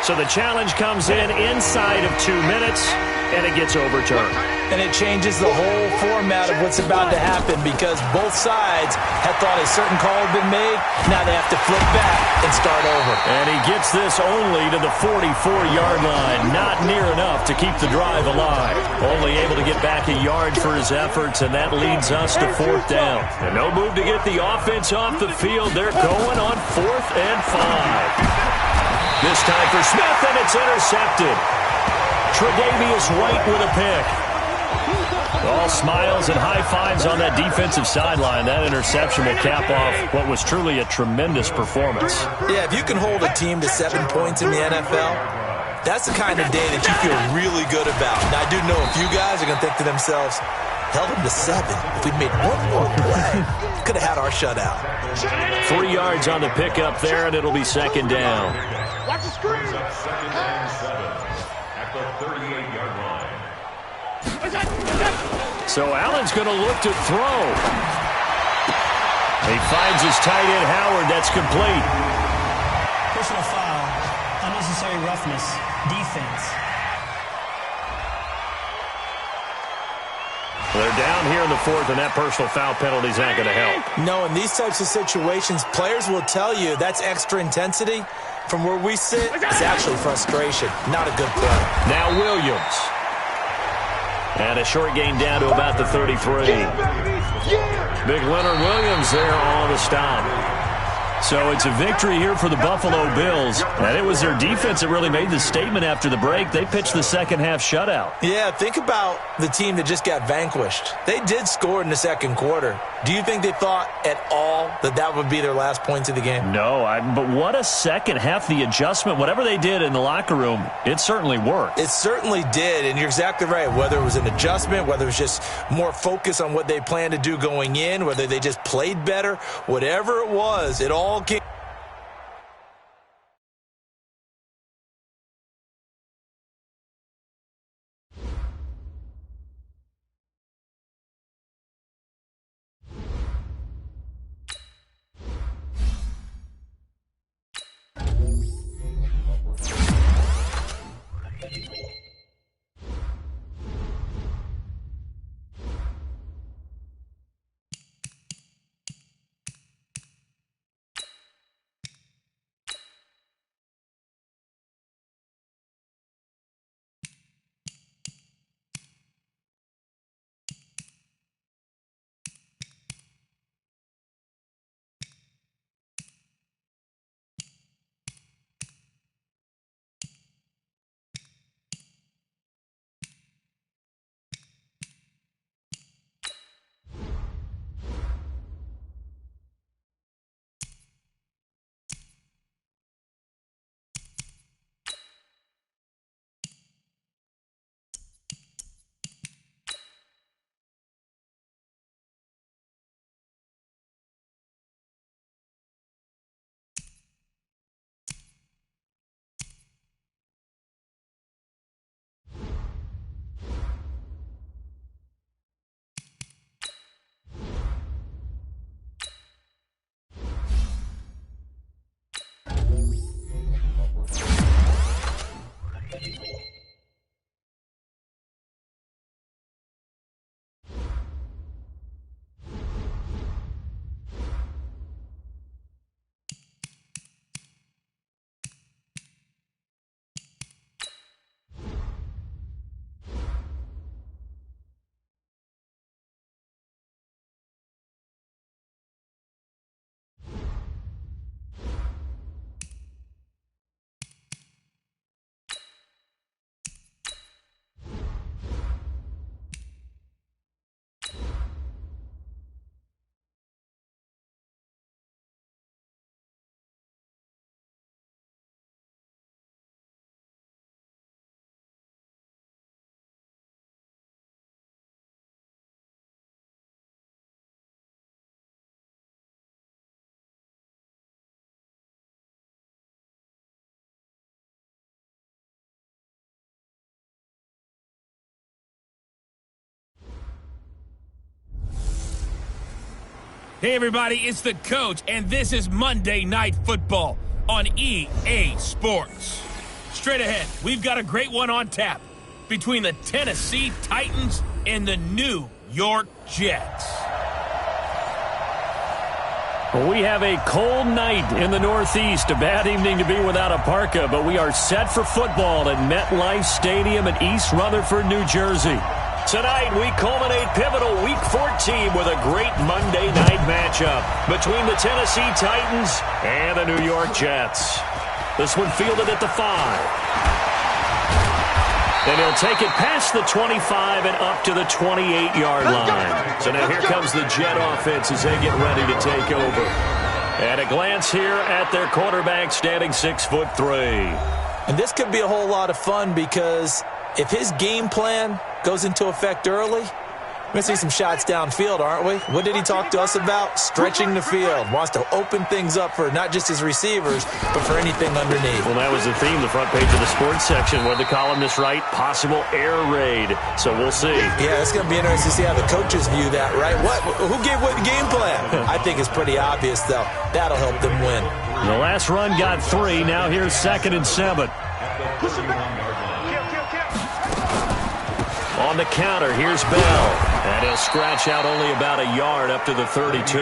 So the challenge comes in inside of 2 minutes, and it gets overturned. And it changes the whole format of what's about to happen because both sides had thought a certain call had been made. Now they have to flip back and start over. And he gets this only to the 44-yard line. Not near enough to keep the drive alive. Only able to get back a yard for his efforts, and that leads us to 4th down. And no move to get the offense off the field. They're going on 4th and 5. This time for Smith, and it's intercepted. Tre'Davious White with a pick. All smiles and high fives on that defensive sideline. That interception will cap off what was truly a tremendous performance. Yeah, if you can hold a team to 7 points in the NFL, that's the kind of day that you feel really good about. Now, I do know a few guys are going to think to themselves, held them to 7. If we'd made one more play, could have had our shutout. 3 yards on the pickup there, and it'll be 2nd down. Watch the screen. At the 38-yard line. So Allen's going to look to throw. He finds his tight end, Howard. That's complete. Personal foul. Unnecessary roughness. Defense. They're down here in the 4th, and that personal foul penalty is not going to help. No, in these types of situations, players will tell you that's extra intensity. From where we sit, it's actually frustration. Not a good play. Now Williams. And a short gain down to about the 33. Big Leonard Williams there on the stop. So it's a victory here for the Buffalo Bills. And it was their defense that really made the statement after the break. They pitched the second half shutout. Yeah, think about the team that just got vanquished. They did score in the 2nd quarter. Do you think they thought at all that that would be their last points of the game? No, but what a second half. The adjustment, whatever they did in the locker room, it certainly worked. It certainly did, and you're exactly right. Whether it was an adjustment, whether it was just more focus on what they planned to do going in, whether they just played better, whatever it was, it all came. Hey everybody, it's the coach, and this is Monday Night Football on EA Sports. Straight ahead, we've got a great one on tap between the Tennessee Titans and the New York Jets. We have a cold night in the Northeast, a bad evening to be without a parka, but we are set for football at MetLife Stadium in East Rutherford, New Jersey. Tonight, we culminate pivotal Week 14 with a great Monday night matchup between the Tennessee Titans and the New York Jets. This one fielded at the 5. And he'll take it past the 25 and up to the 28-yard line. So now here comes the Jet offense as they get ready to take over. At a glance here at their quarterback standing 6'3". And this could be a whole lot of fun because if his game plan goes into effect early, we're going to see some shots downfield, aren't we? What did he talk to us about? Stretching the field. Wants to open things up for not just his receivers, but for anything underneath. Well, that was the theme, the front page of the sports section, where the columnists write, possible air raid. So we'll see. Yeah, it's going to be interesting to see how the coaches view that, right? Who gave what game plan? I think it's pretty obvious, though. That'll help them win. The last run got 3. Now here's 2nd and 7. On the counter, here's Bell. And he'll scratch out only about a yard up to the 32.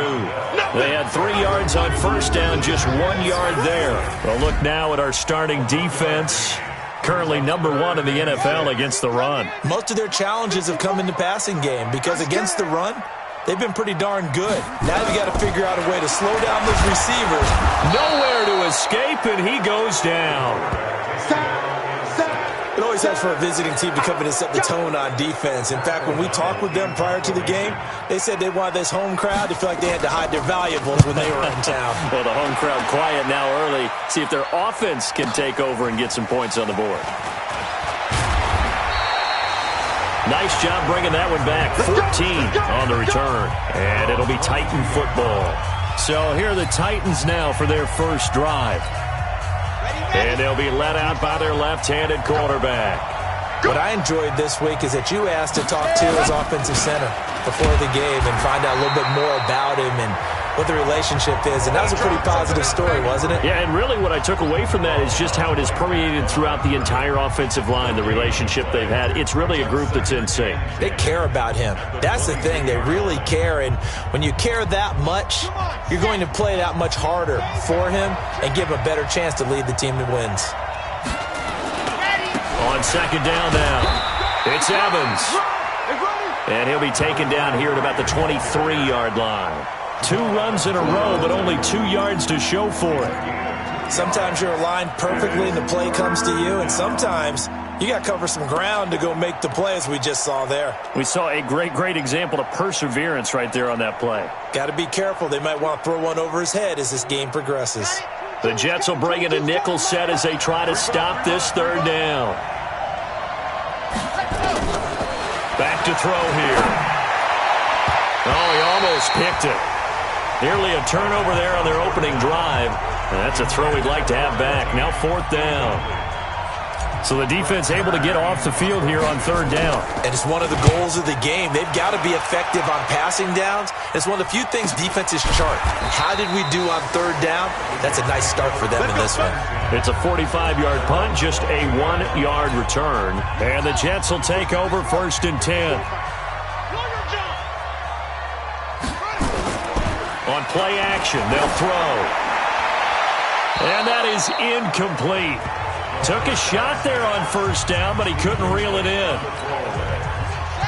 They had 3 yards on first down, just 1 yard there. Well, look now at our starting defense. Currently number 1 in the NFL against the run. Most of their challenges have come in the passing game because against the run, they've been pretty darn good. Now they've got to figure out a way to slow down those receivers. Nowhere to escape, and he goes down. It always helps for a visiting team to come in and set the tone on defense. In fact, when we talked with them prior to the game, they said they wanted this home crowd to feel like they had to hide their valuables when they were in town. Well, the home crowd quiet now early. See if their offense can take over and get some points on the board. Nice job bringing that one back. 14 on the return. And it'll be Titan football. So here are the Titans now for their first drive. And they'll be let out by their left-handed quarterback. What I enjoyed this week is that you asked to talk to his offensive center before the game and find out a little bit more about him and what the relationship is. And that was a pretty positive story, wasn't it? Yeah, and really what I took away from that is just how it is permeated throughout the entire offensive line, the relationship they've had. It's really a group that's in sync. They care about him. That's the thing. They really care. And when you care that much, you're going to play that much harder for him and give him a better chance to lead the team that wins. On 2nd down now, it's Evans. And he'll be taken down here at about the 23-yard line. 2 runs in a row, but only 2 yards to show for it. Sometimes you're aligned perfectly and the play comes to you, and sometimes you got to cover some ground to go make the play, as we just saw there. We saw a great example of perseverance right there on that play. Got to be careful. They might want to throw one over his head as this game progresses. The Jets will bring in a nickel set as they try to stop this 3rd down. Back to throw here. Oh, he almost picked it. Nearly a turnover there on their opening drive. And that's a throw he'd like to have back. Now 4th down. So the defense able to get off the field here on 3rd down. And it's one of the goals of the game. They've got to be effective on passing downs. It's one of the few things defenses chart. How did we do on 3rd down? That's a nice start for them in this one. It's a 45-yard punt, just a 1-yard return. And the Jets will take over 1st and 10. On play action, they'll throw. And that is incomplete. Took a shot there on 1st down, but he couldn't reel it in.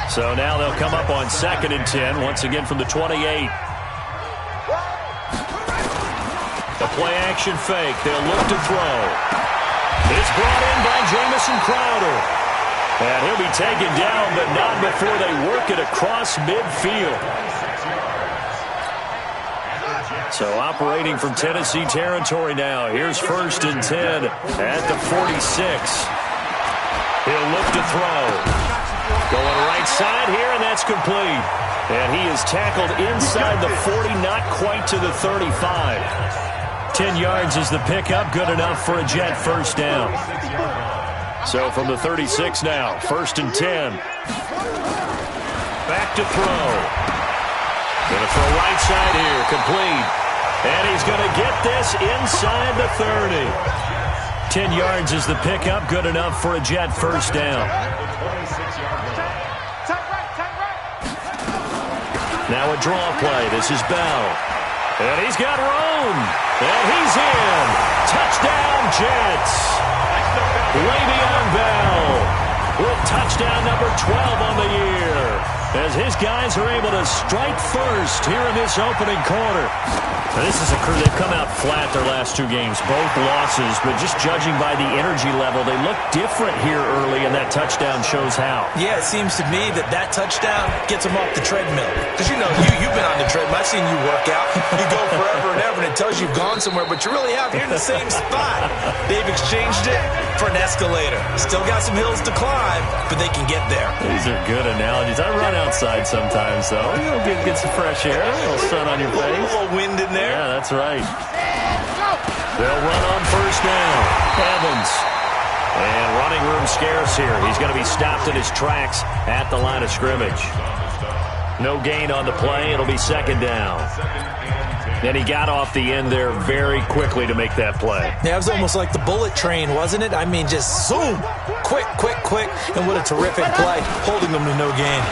So now they'll come up on 2nd and 10, once again from the 28. The play action fake. They'll look to throw. It's brought in by Jamison Crowder. And he'll be taken down, but not before they work it across midfield. So operating from Tennessee territory now. Here's 1st and 10 at the 46. He'll look to throw. Going right side here, and that's complete. And he is tackled inside the 40, not quite to the 35. 10 yards is the pickup, good enough for a Jet 1st down. So from the 36 now, 1st and 10. Back to throw. Going to throw right side here, complete. And he's going to get this inside the 30. 10 yards is the pickup, good enough for a Jet first down. Now a draw play. This is Bell. And he's got room. And he's in. Touchdown, Jets. Le'Veon Bell with touchdown number 12 on the year, as his guys are able to strike first here in this opening quarter. Now, this is a crew, they've come out flat their last two games, both losses, but just judging by the energy level, they look different here early, and that touchdown shows how. Yeah, it seems to me that touchdown gets them off the treadmill. Because, you've been on the treadmill. I've seen you work out. You go forever and ever, and it tells you you've gone somewhere, but you really have. You're in the same spot. They've exchanged it for an escalator. Still got some hills to climb, but they can get there. These are good analogies. I run outside sometimes, though. Get some fresh air, a little sun on your face. A little wind in there. Yeah, that's right. They'll run on first down. Evans. And running room scarce here. He's going to be stopped in his tracks at the line of scrimmage. No gain on the play. It'll be second down. And he got off the end there very quickly to make that play. Yeah, it was almost like the bullet train, wasn't it? I mean, just zoom. Quick. And what a terrific play, holding them to no gain.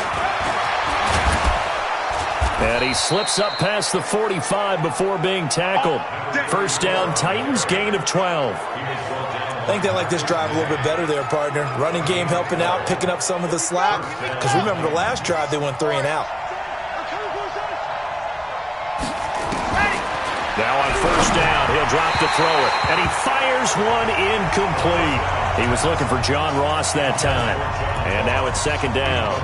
And he slips up past the 45 before being tackled. First down, Titans, gain of 12. I think they like this drive a little bit better there, partner. Running game helping out, picking up some of the slack. Because remember, the last drive, they went 3 and out. Now on first down, he'll drop to throw it. And he fires one incomplete. He was looking for John Ross that time. And now it's second down.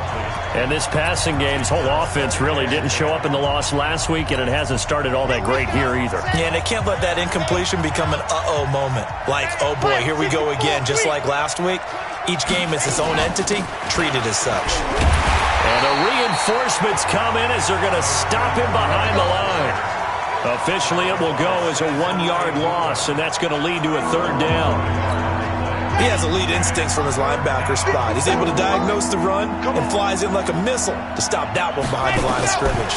And this passing game's whole offense really didn't show up in the loss last week, and it hasn't started all that great here either. Yeah, and they can't let that incompletion become an uh-oh moment. Like, oh boy, here we go again, just like last week. Each game is its own entity, treated as such. And the reinforcements come in as they're going to stop him behind the line. Officially, it will go as a 1-yard loss, and that's going to lead to a third down. He has elite instincts from his linebacker spot. He's able to diagnose the run and flies in like a missile to stop that one behind the line of scrimmage.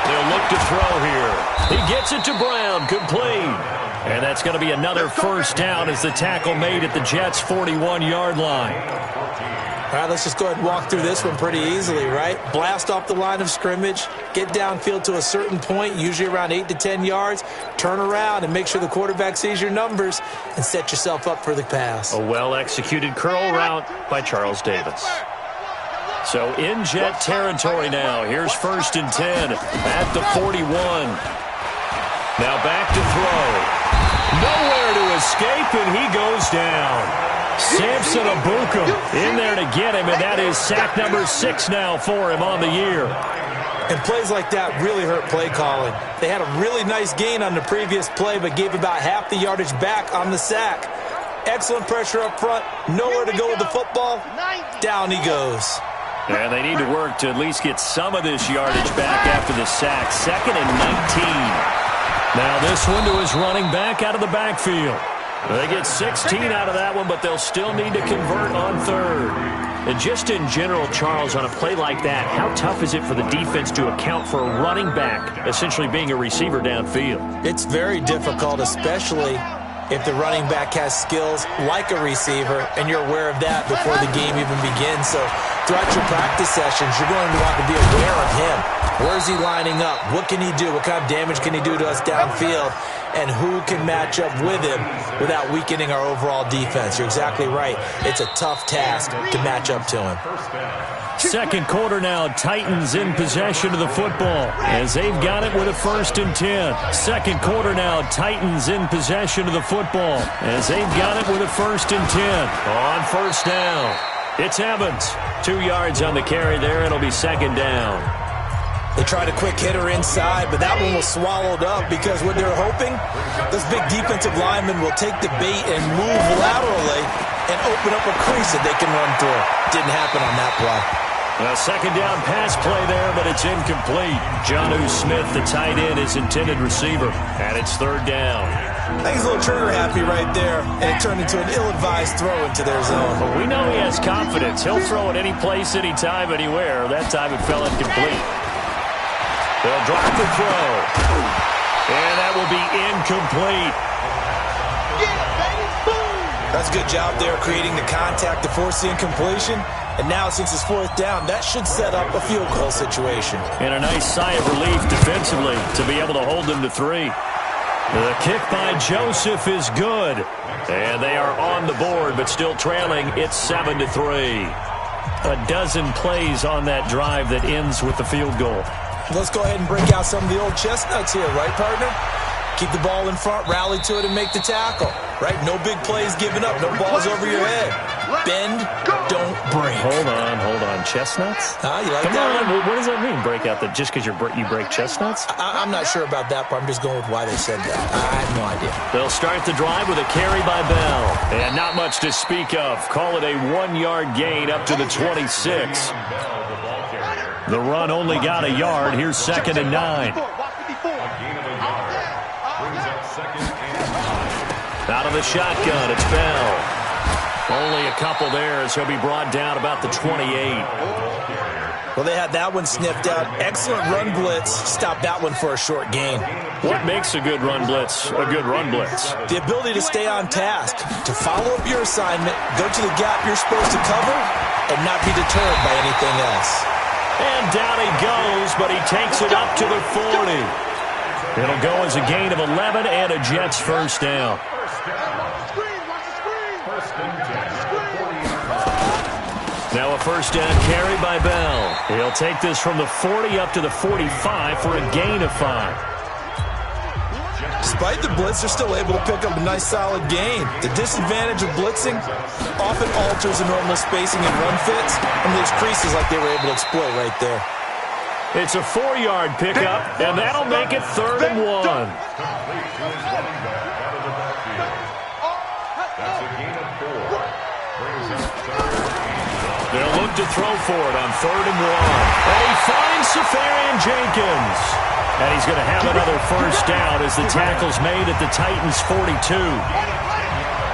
They'll look to throw here. He gets it to Brown, complete. And that's going to be another first down as the tackle made at the Jets' 41-yard line. All right, let's just go ahead and walk through this one pretty easily, right? Blast off the line of scrimmage, get downfield to a certain point, usually around 8 to 10 yards, turn around and make sure the quarterback sees your numbers and set yourself up for the pass. A well-executed curl route by Charles Davis. So in Jet territory now. Here's first and 10 at the 41. Now back to throw. Nowhere to escape, and he goes down. Samson Abuka in there to get him, and that is sack number 6 now for him on the year. And plays like that really hurt play calling. They had a really nice gain on the previous play, but gave about half the yardage back on the sack. Excellent pressure up front, nowhere to go with the football. Down he goes. And they need to work to at least get some of this yardage back after the sack. 2nd and 19. Now this one to his running back out of the backfield. They get 16 out of that one, but they'll still need to convert on third. And just in general, Charles, on a play like that, how tough is it for the defense to account for a running back essentially being a receiver downfield? It's very difficult, especially if the running back has skills like a receiver, and you're aware of that before the game even begins. So throughout your practice sessions, you're going to want to be aware of him. Where's he lining up? What can he do? What kind of damage can he do to us downfield? And who can match up with him without weakening our overall defense? You're exactly right. It's a tough task to match up to him. Second quarter now, Titans in possession of the football as they've got it with a 1st and 10. Second quarter now, Titans in possession of the football as they've got it with a 1st and 10. On first down, it's Evans. 2 yards on the carry there. It'll be second down. They tried a quick hitter inside, but that one was swallowed up because what they're hoping, this big defensive lineman will take the bait and move laterally and open up a crease that they can run through. Didn't happen on that play. A second down pass play there, but it's incomplete. Jonnu Smith, the tight end, is intended receiver, and it's third down. I think he's a little trigger happy right there, and it turned into an ill-advised throw into their zone. But we know he has confidence. He'll throw it any place, any time, anywhere. That time it fell incomplete. They'll drop the throw. And that will be incomplete. That's a good job there creating the contact to force the incompletion. And now, since it's fourth down, that should set up a field goal situation. And a nice sigh of relief defensively to be able to hold them to 3. The kick by Joseph is good. And they are on the board, but still trailing. It's 7-3. A dozen plays on that drive that ends with the field goal. Let's go ahead and break out some of the old chestnuts here, right, partner? Keep the ball in front, rally to it, and make the tackle. Right? No big plays given up, no balls over your head. Bend, don't break. Hold on. Chestnuts? You like Come that on. one? What does that mean, break out? That just because you break chestnuts? I'm not sure about that, but I'm just going with why they said that. I have no idea. They'll start the drive with a carry by Bell. And not much to speak of. Call it a 1-yard gain up to the 26. The run only got a yard. Here's 2nd and 9. Out of the shotgun, it's Bell. Only a couple there as he'll be brought down about the 28. Well, they had that one sniffed out. Excellent run blitz. Stop that one for a short gain. What makes a good run blitz a good run blitz? The ability to stay on task, to follow up your assignment, go to the gap you're supposed to cover, and not be deterred by anything else. And down he goes, but he takes it up to the 40. It'll go as a gain of 11 and a Jets first down. Now a first down carry by Bell. He'll take this from the 40 up to the 45 for a gain of 5. Despite the blitz, they're still able to pick up a nice solid gain. The disadvantage of blitzing often alters the normal spacing and run fits, and those creases like they were able to exploit right there. It's a 4-yard pickup, and that'll make it 3rd and 1. They'll look to throw for it on 3rd and 1. And he finds Safarian Jenkins. And he's going to have another first down as the tackle's made at the Titans' 42.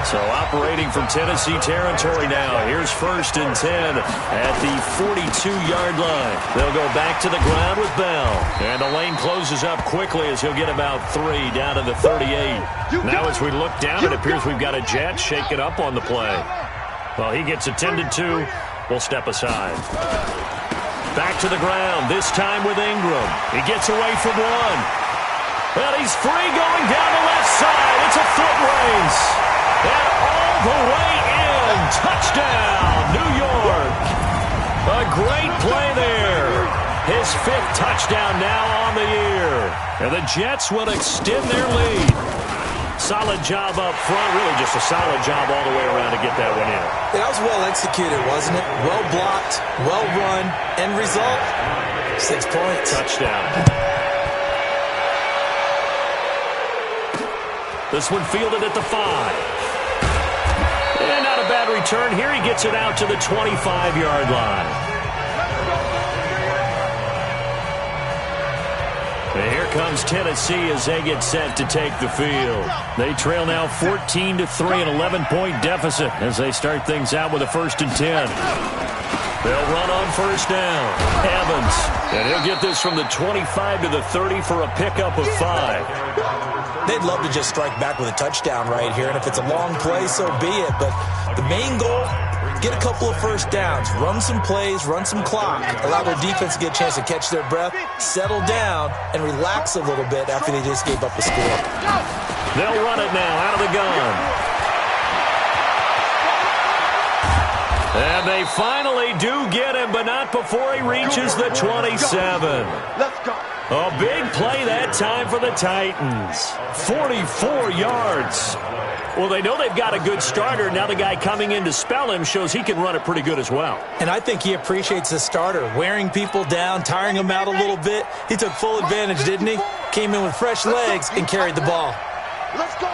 So operating from Tennessee territory now. Here's 1st and 10 at the 42-yard line. They'll go back to the ground with Bell. And the lane closes up quickly as he'll get about 3 down to the 38. Now as we look down, it appears we've got a Jet shaking up on the play. Well, he gets attended to. We'll step aside. Back to the ground, this time with Ingram. He gets away from one. And he's free going down the left side. It's a foot race. And all the way in. Touchdown, New York. A great play there. His 5th touchdown now on the year. And the Jets will extend their lead. Solid job up front. Really just a solid job all the way around to get that one in. That was well executed, wasn't it? Well blocked, well run. End result, 6 points. Touchdown. This one fielded at the 5. And not a bad return. Here he gets it out to the 25-yard line. And here comes Tennessee as they get set to take the field. They trail now 14-3, an 11-point deficit as they start things out with a 1st and 10. They'll run on first down. Evans. And he'll get this from the 25 to the 30 for a pickup of 5. They'd love to just strike back with a touchdown right here, and if it's a long play, so be it. But the main goal, get a couple of first downs, run some plays, run some clock, allow their defense to get a chance to catch their breath, settle down, and relax a little bit after they just gave up a score. They'll run it now out of the gun. And they finally do get him, but not before he reaches the 27. Let's go. A big play that time for the Titans. 44 yards. Well, they know they've got a good starter. Now the guy coming in to spell him shows he can run it pretty good as well. And I think he appreciates the starter, wearing people down, tiring them out a little bit. He took full advantage, didn't he? Came in with fresh legs and carried the ball. Let's go.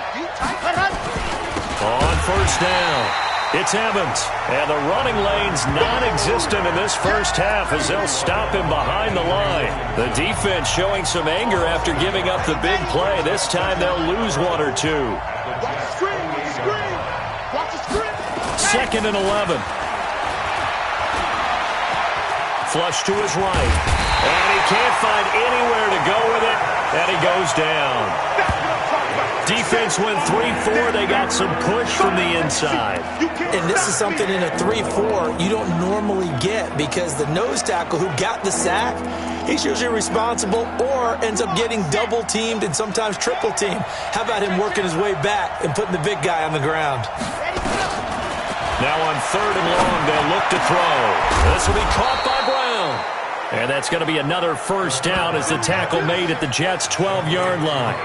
On first down, it's Evans. And the running lane's non-existent in this first half as they'll stop him behind the line. The defense showing some anger after giving up the big play. This time they'll lose 1 or 2. Watch the screen. 2nd and 11. flush to his right. And he can't find anywhere to go with it, and he goes down. Defense went 3-4. They got some push from the inside. And this is something in a 3-4 you don't normally get because the nose tackle who got the sack, he's usually responsible or ends up getting double-teamed and sometimes triple-teamed. How about him working his way back and putting the big guy on the ground? Now on 3rd and long, they'll look to throw. This will be caught by Brown. And that's going to be another first down as the tackle made at the Jets' 12-yard line.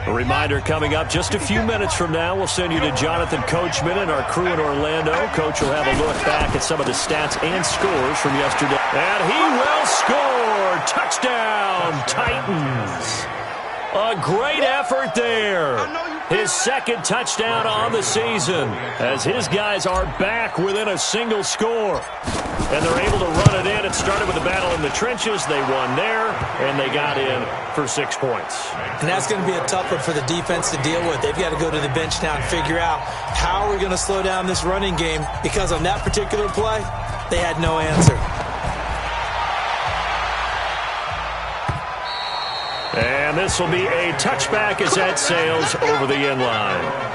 A reminder coming up just a few minutes from now, we'll send you to Jonathan Coachman and our crew in Orlando. Coach will have a look back at some of the stats and scores from yesterday. And he will score! Touchdown, Titans! A great effort there. His second touchdown on the season as his guys are back within a single score. And they're able to run it in. It started with a battle in the trenches. They won there, and they got in for 6 points. And that's going to be a tough one for the defense to deal with. They've got to go to the bench now and figure out how are we going to slow down this running game, because on that particular play, they had no answer. And this will be a touchback as that sails over the end line.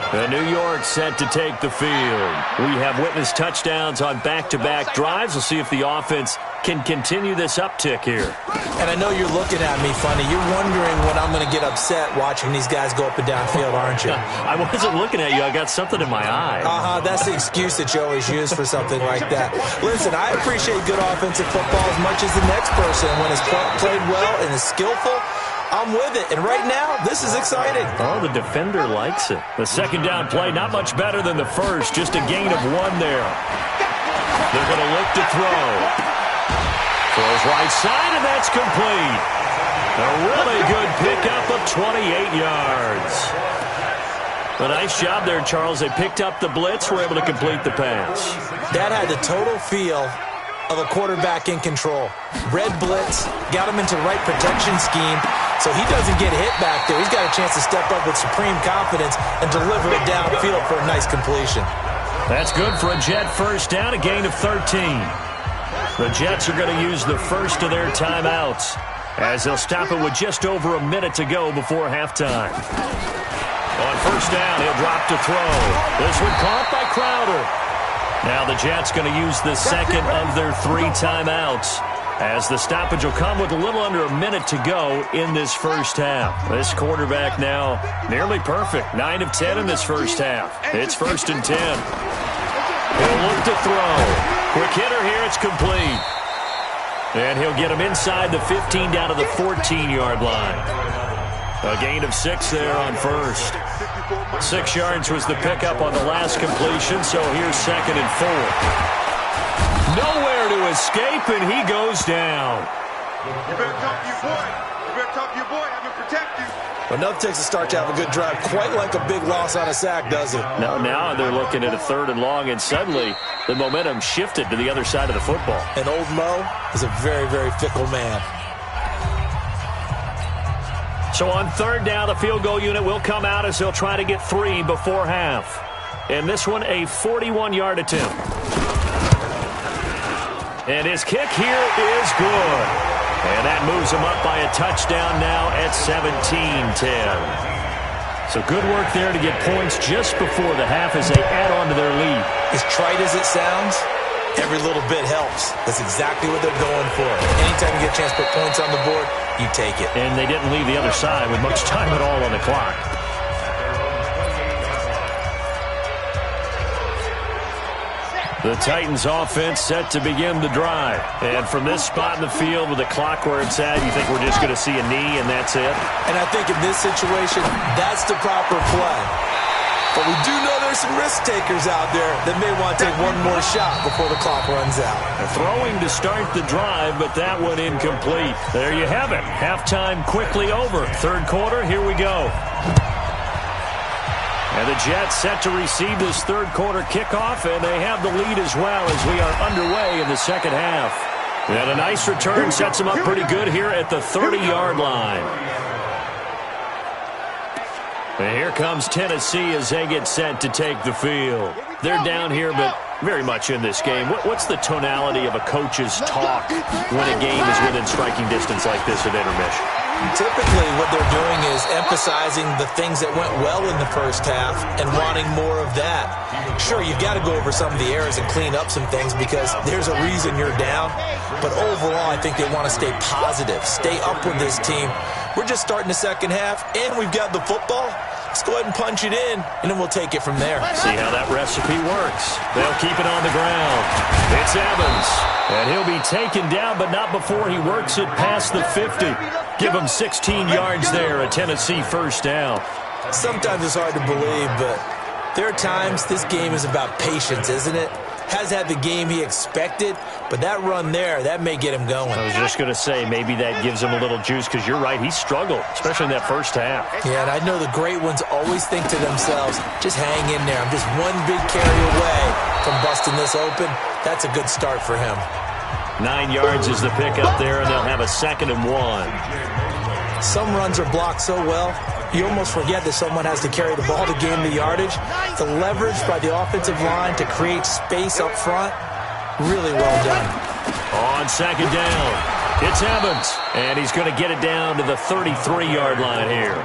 And New York set to take the field. We have witnessed touchdowns on back-to-back drives. We'll see if the offense can continue this uptick here. And I know you're looking at me funny. You're wondering when I'm going to get upset watching these guys go up and down field, aren't you? I wasn't looking at you. I got something in my eye. That's the excuse that you always use for something like that. Listen, I appreciate good offensive football as much as the next person. When it's played well and is skillful, I'm with it. And right now, this is exciting. Oh, the defender likes it. The second down play, not much better than the first. Just a gain of 1 there. They're going to look to throw. Throws right side, and that's complete. A really good pickup of 28 yards. A nice job there, Charles. They picked up the blitz, were able to complete the pass. That had the total feel of a quarterback in control. Red blitz, got him into the right protection scheme, so he doesn't get hit back there. He's got a chance to step up with supreme confidence and deliver it downfield for a nice completion. That's good for a Jet first down, a gain of 13. The Jets are going to use the first of their timeouts as they'll stop it with just over a minute to go before halftime. On first down, he'll drop to throw. This one caught by Crowder. Now the Jets going to use the second of their 3 timeouts as the stoppage will come with a little under a minute to go in this first half. This quarterback now nearly perfect. 9 of 10 in this first half. It's 1st and 10. He'll look to throw. Quick hitter here. It's complete. And he'll get him inside the 15 down to the 14-yard line. A gain of 6 there on first. 6 yards was the pickup on the last completion, so here's 2nd and 4. Nowhere to escape, and he goes down. You better talk to your boy. You better talk to your boy. Have him protect you. But nothing takes a start to have a good drive, quite like a big loss on a sack, does it? No, now they're looking at a 3rd and long, and suddenly the momentum shifted to the other side of the football. And old Mo is a very, very fickle man. So on 3rd down, the field goal unit will come out as they'll try to get 3 before half. And this one, a 41-yard attempt. And his kick here is good. And that moves him up by a touchdown now at 17-10. So good work there to get points just before the half as they add on to their lead. As trite as it sounds, every little bit helps. That's exactly what they're going for. Anytime you get a chance to put points on the board, you take it. And they didn't leave the other side with much time at all on the clock. The Titans offense set to begin the drive. And from this spot in the field with the clock where it's at, you think we're just going to see a knee and that's it? And I think in this situation, that's the proper play. But we do know there's some risk takers out there that may want to take one more shot before the clock runs out. Throwing to start the drive, but that one incomplete. There you have it. Halftime quickly over. 3rd quarter, here we go. And the Jets set to receive this 3rd quarter kickoff, and they have the lead as well as we are underway in the 2nd half. And a nice return sets them up pretty good here at the 30-yard line. And here comes Tennessee as they get set to take the field. They're down here, but very much in this game. What's the tonality of a coach's talk when a game is within striking distance like this at intermission? Typically, what they're doing is emphasizing the things that went well in the first half and wanting more of that. Sure, you've got to go over some of the errors and clean up some things because there's a reason you're down. But overall, I think they want to stay positive, stay up with this team. We're just starting the second half, and we've got the football. Let's go ahead and punch it in, and then we'll take it from there. See how that recipe works. They'll keep it on the ground. It's Evans, and he'll be taken down, but not before he works it past the 50. Give him 16 yards there, a Tennessee first down. Sometimes it's hard to believe, but there are times this game is about patience, isn't it? Has had the game he expected, but that run there, that may get him going. I was just going to say, maybe that gives him a little juice, because you're right, he struggled, especially in that first half. Yeah, and I know the great ones always think to themselves, just hang in there. I'm just one big carry away from busting this open. That's a good start for him. 9 yards is the pickup there, and they'll have a 2nd and 1. Some runs are blocked so well, you almost forget that someone has to carry the ball to gain the yardage. The leverage by the offensive line to create space up front, really well done. On 2nd down, it's Evans, and he's going to get it down to the 33-yard line here.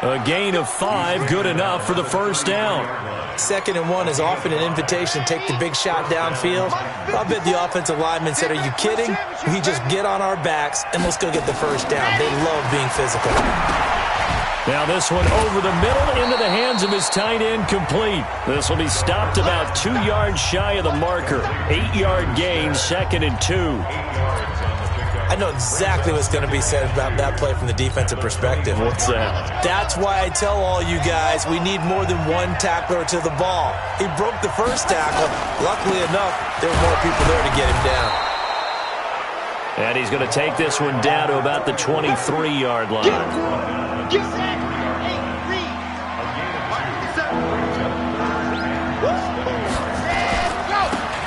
A gain of 5, good enough for the first down. 2nd and 1 is often an invitation to take the big shot downfield. I bet the offensive lineman said, are you kidding? We just get on our backs, and let's go get the first down. They love being physical. Now this one over the middle into the hands of his tight end, complete. This will be stopped about 2 yards shy of the marker. 8-yard gain, 2nd and 2. I know exactly what's going to be said about that play from the defensive perspective. What's that? That's why I tell all you guys we need more than one tackler to the ball. He broke the first tackle. Luckily enough, there were more people there to get him down. And he's going to take this one down to about the 23-yard line.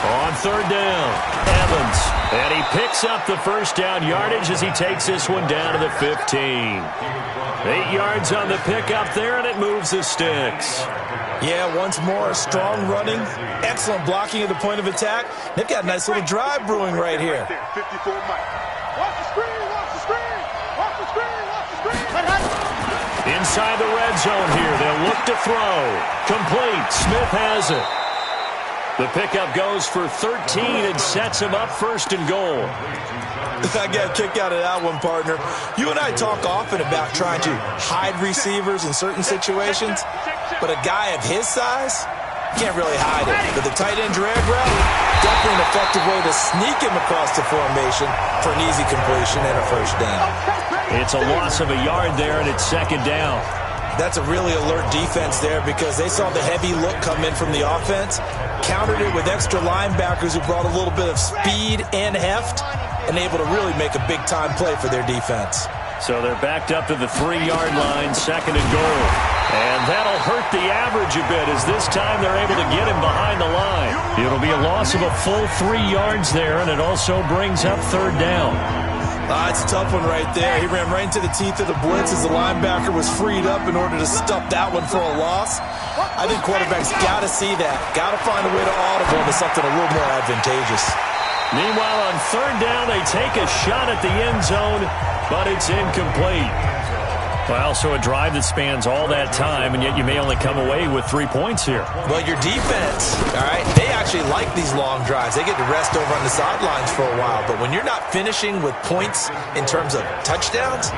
On 3rd down, Evans. And he picks up the first down yardage as he takes this one down to the 15. 8 yards on the pickup there, and it moves the sticks. Yeah, once more, strong running, excellent blocking at the point of attack. They've got a nice little drive brewing right here. 54 Mike. Watch the screen, watch the screen, watch the screen, watch the screen. Inside the red zone here, they'll look to throw. Complete, Smith has it. The pickup goes for 13 and sets him up 1st and goal. I got a kick out of that one, partner. You and I talk often about trying to hide receivers in certain situations, but a guy of his size can't really hide it. But the tight end drag route, definitely an effective way to sneak him across the formation for an easy completion and a first down. It's a loss of a yard there, and it's 2nd down. That's a really alert defense there because they saw the heavy look come in from the offense, countered it with extra linebackers who brought a little bit of speed and heft, and able to really make a big-time play for their defense. So they're backed up to the 3-yard line, 2nd and goal. And that'll hurt the average a bit as this time they're able to get him behind the line. It'll be a loss of a full 3 yards there, and it also brings up 3rd down. It's a tough one right there. He ran right into the teeth of the blitz as the linebacker was freed up in order to stop that one for a loss. I think quarterbacks got to see that. Got to find a way to audible into something a little more advantageous. Meanwhile, on 3rd down, they take a shot at the end zone, but it's incomplete. Well, so a drive that spans all that time, and yet you may only come away with 3 points here. Well, your defense, all right, they actually like these long drives. They get to rest over on the sidelines for a while, but when you're not finishing with points in terms of touchdowns,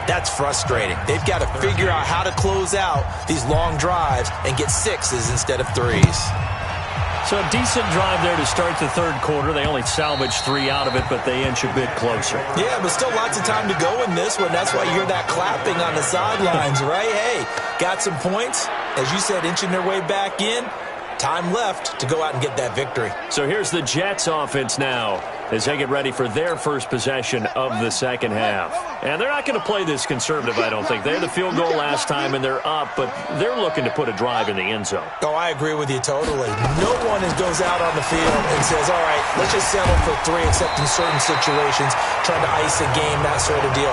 that's frustrating. They've got to figure out how to close out these long drives and get 6s instead of 3s. So a decent drive there to start the 3rd quarter. They only salvaged 3 out of it, but they inch a bit closer. Yeah, but still lots of time to go in this one. That's why you hear that clapping on the sidelines, right? Hey, got some points. As you said, inching their way back in. Time left to go out and get that victory. So here's the Jets offense now as they get ready for their first possession of the second half. And they're not going to play this conservative, I don't think. They had the field goal last time, and they're up, but they're looking to put a drive in the end zone. Oh, I agree with you totally. No one goes out on the field and says, all right, let's just settle for 3, except in certain situations, trying to ice a game, that sort of deal.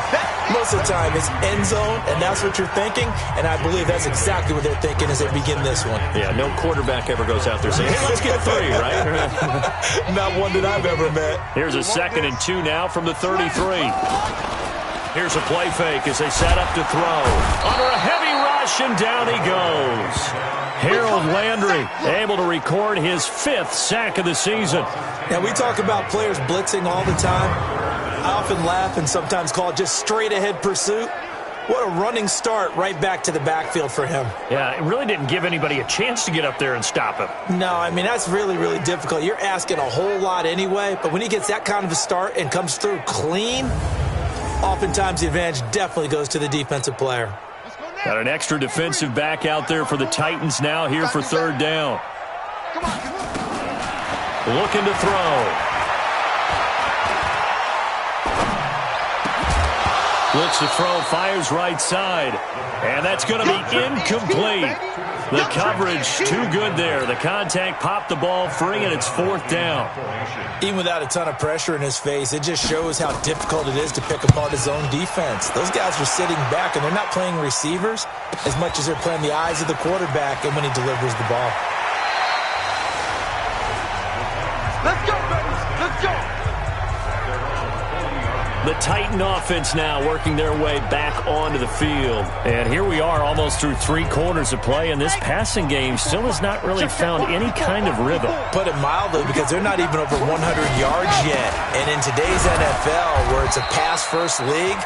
Most of the time, it's end zone, and that's what you're thinking, and I believe that's exactly what they're thinking as they begin this one. Yeah, no quarterback ever goes out there saying, hey, let's get 3, right? Not one that I've ever met. Here's a 2nd and 2 now from the 33. Here's a play fake as they set up to throw. Under a heavy rush, and down he goes. Harold Landry able to record his 5th sack of the season. Now, we talk about players blitzing all the time. I often laugh and sometimes call it just straight-ahead pursuit. What a running start right back to the backfield for him. Yeah, it really didn't give anybody a chance to get up there and stop him. No, I mean, that's really, really difficult. You're asking a whole lot anyway, but when he gets that kind of a start and comes through clean, oftentimes the advantage definitely goes to the defensive player. Got an extra defensive back out there for the Titans now here for 3rd down. Looking to throw. Looks to throw, fires right side. And that's going to be incomplete. The coverage too good there. The contact popped the ball free, and it's 4th down. Even without a ton of pressure in his face, it just shows how difficult it is to pick apart his own defense. Those guys are sitting back, and they're not playing receivers as much as they're playing the eyes of the quarterback and when he delivers the ball. Let's go, baby. Let's go. The Titan offense now working their way back onto the field. And here we are almost through 3 quarters of play, and this passing game still has not really found any kind of rhythm. Put it mildly, because they're not even over 100 yards yet. And in today's NFL, where it's a pass-first league,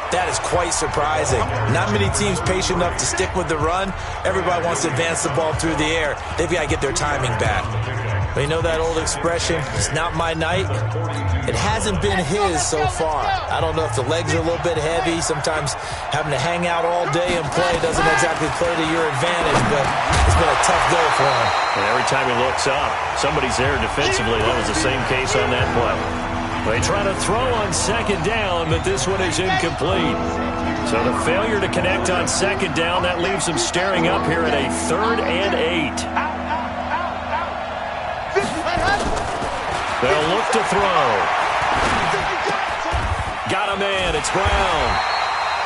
that is quite surprising. Not many teams patient enough to stick with the run. Everybody wants to advance the ball through the air. They've got to get their timing back. But you know that old expression, it's not my night? It hasn't been his so far. I don't know if the legs are a little bit heavy. Sometimes having to hang out all day and play doesn't exactly play to your advantage, but it's been a tough go for him. And every time he looks up, somebody's there defensively. That was the same case on that play. They try to throw on 2nd down, but this one is incomplete. So the failure to connect on 2nd down, that leaves them staring up here at a 3rd and 8. They'll look to throw. Got a man. It's Brown.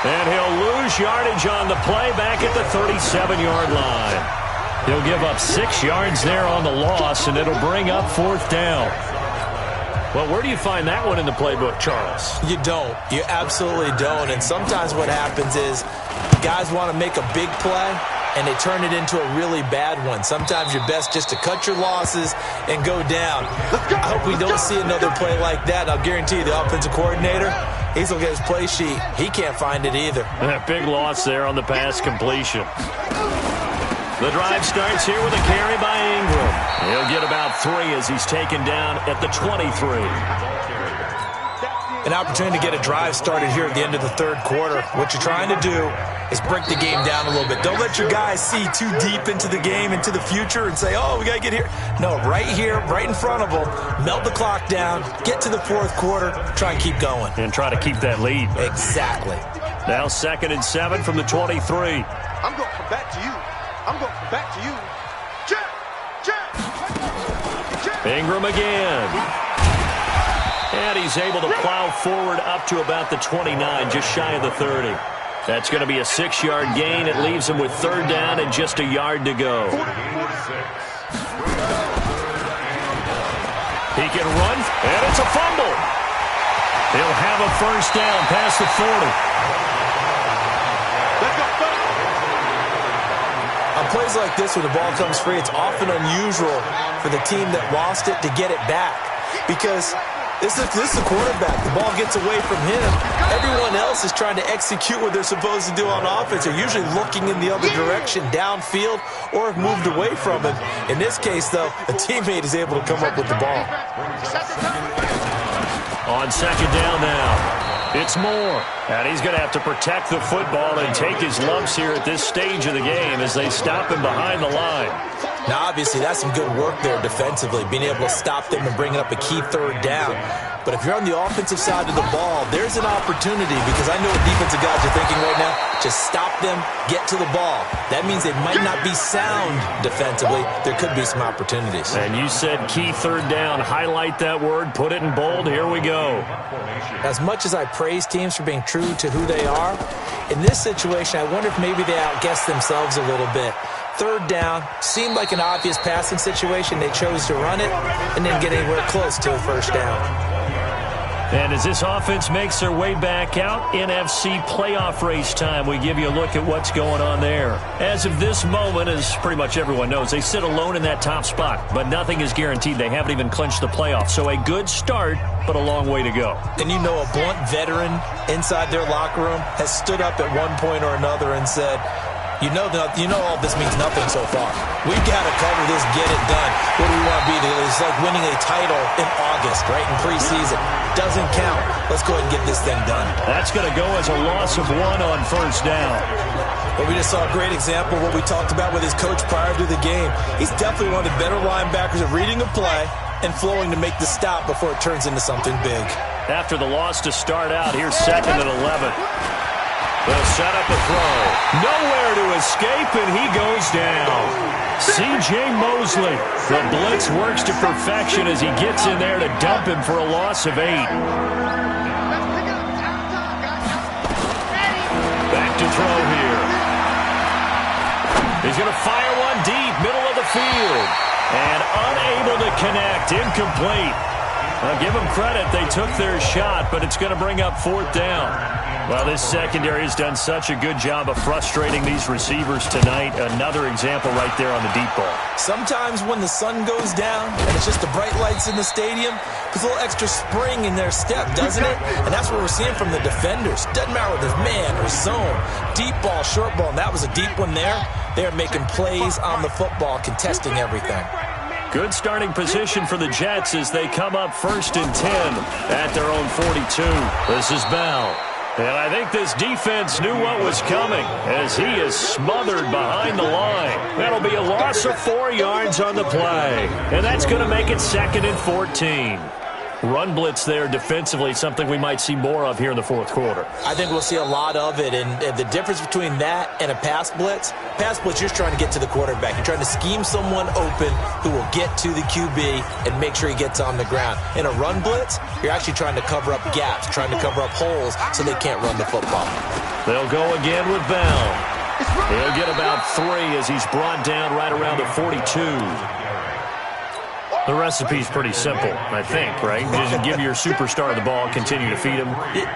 And he'll lose yardage on the play back at the 37-yard line. He'll give up 6 yards there on the loss, and it'll bring up 4th down. Well, where do you find that one in the playbook, Charles? You don't. You absolutely don't. And sometimes what happens is guys want to make a big play, and they turn it into a really bad one. Sometimes you're best just to cut your losses and go down. I hope we don't see another play like that. I'll guarantee you the offensive coordinator, he's going to get his play sheet. He can't find it either. Big loss there on the pass completion. The drive starts here with a carry by Ingram. He'll get about 3 as he's taken down at the 23. An opportunity to get a drive started here at the end of the 3rd quarter. What you're trying to do is break the game down a little bit. Don't let your guys see too deep into the game, into the future, and say, oh, we got to get here. No, right here, right in front of them, melt the clock down, get to the 4th quarter, try and keep going. And try to keep that lead. Exactly. Now 2nd and 7 from the 23. I'm going to come back to you. I'm going to come back to you. Check. Ingram again. And he's able to plow forward up to about the 29, just shy of the 30. That's going to be a 6-yard gain. It leaves him with 3rd down and just a yard to go. He can run, and it's a fumble. He'll have a 1st down past the 40. On plays like this where the ball comes free, it's often unusual for the team that lost it to get it back, because this is the quarterback. The ball gets away from him. Everyone else is trying to execute what they're supposed to do on offense. They're usually looking in the other direction, downfield, or have moved away from him. In this case, though, a teammate is able to come up with the ball. On 2nd down now. It's Moore, and he's going to have to protect the football and take his lumps here at this stage of the game as they stop him behind the line. Now, obviously, that's some good work there defensively, being able to stop them and bringing up a key 3rd down. But if you're on the offensive side of the ball, there's an opportunity, because I know what defensive guys are thinking right now. Just stop them, get to the ball. That means they might not be sound defensively. There could be some opportunities. And you said key third down. Highlight that word. Put it in bold. Here we go. As much as I praise teams for being true to who they are, in this situation, I wonder if maybe they outguessed themselves a little bit. Third down seemed like an obvious passing situation. They chose to run it and didn't get anywhere close to a first down. And as this offense makes their way back out, NFC playoff race time, we give you a look at what's going on there. As of this moment, as pretty much everyone knows, they sit alone in that top spot, but nothing is guaranteed. They haven't even clinched the playoffs. So a good start, but a long way to go. And you know, a blunt veteran inside their locker room has stood up at one point or another and said, You know all this means nothing so far. We've got to cover this, get it done. What do we want to be? It's like winning a title in August, right, in preseason. Doesn't count. Let's go ahead and get this thing done. That's going to go as a loss of 1 on first down. But we just saw a great example of what we talked about with his coach prior to the game. He's definitely one of the better linebackers at reading a play and flowing to make the stop before it turns into something big. After the loss to start out, here's 2nd and 11. They'll set up a throw. Nowhere to escape, and he goes down. C.J. Mosley. The blitz works to perfection as he gets in there to dump him for a loss of 8. Back to throw here. He's going to fire one deep, middle of the field. And unable to connect, incomplete. I'll give them credit. They took their shot, but it's going to bring up 4th down. Well, this secondary has done such a good job of frustrating these receivers tonight. Another example right there on the deep ball. Sometimes when the sun goes down and it's just the bright lights in the stadium, there's a little extra spring in their step, doesn't it? And that's what we're seeing from the defenders. Doesn't matter whether it's man or zone, deep ball, short ball, and that was a deep one there. They're making plays on the football, contesting everything. Good starting position for the Jets as they come up 1st and 10 at their own 42. This is Bell. And I think this defense knew what was coming as he is smothered behind the line. That'll be a loss of 4 yards on the play. And that's going to make it 2nd and 14. Run blitz there defensively, something we might see more of here in the 4th quarter. I think we'll see a lot of it, and the difference between that and a pass blitz, you're just trying to get to the quarterback. You're trying to scheme someone open who will get to the QB and make sure he gets on the ground. In a run blitz, you're actually trying to cover up gaps, trying to cover up holes so they can't run the football. They'll go again with Bell. He'll get about 3 as he's brought down right around the 42. The recipe's pretty simple, I think, right? Just give your superstar the ball, continue to feed him.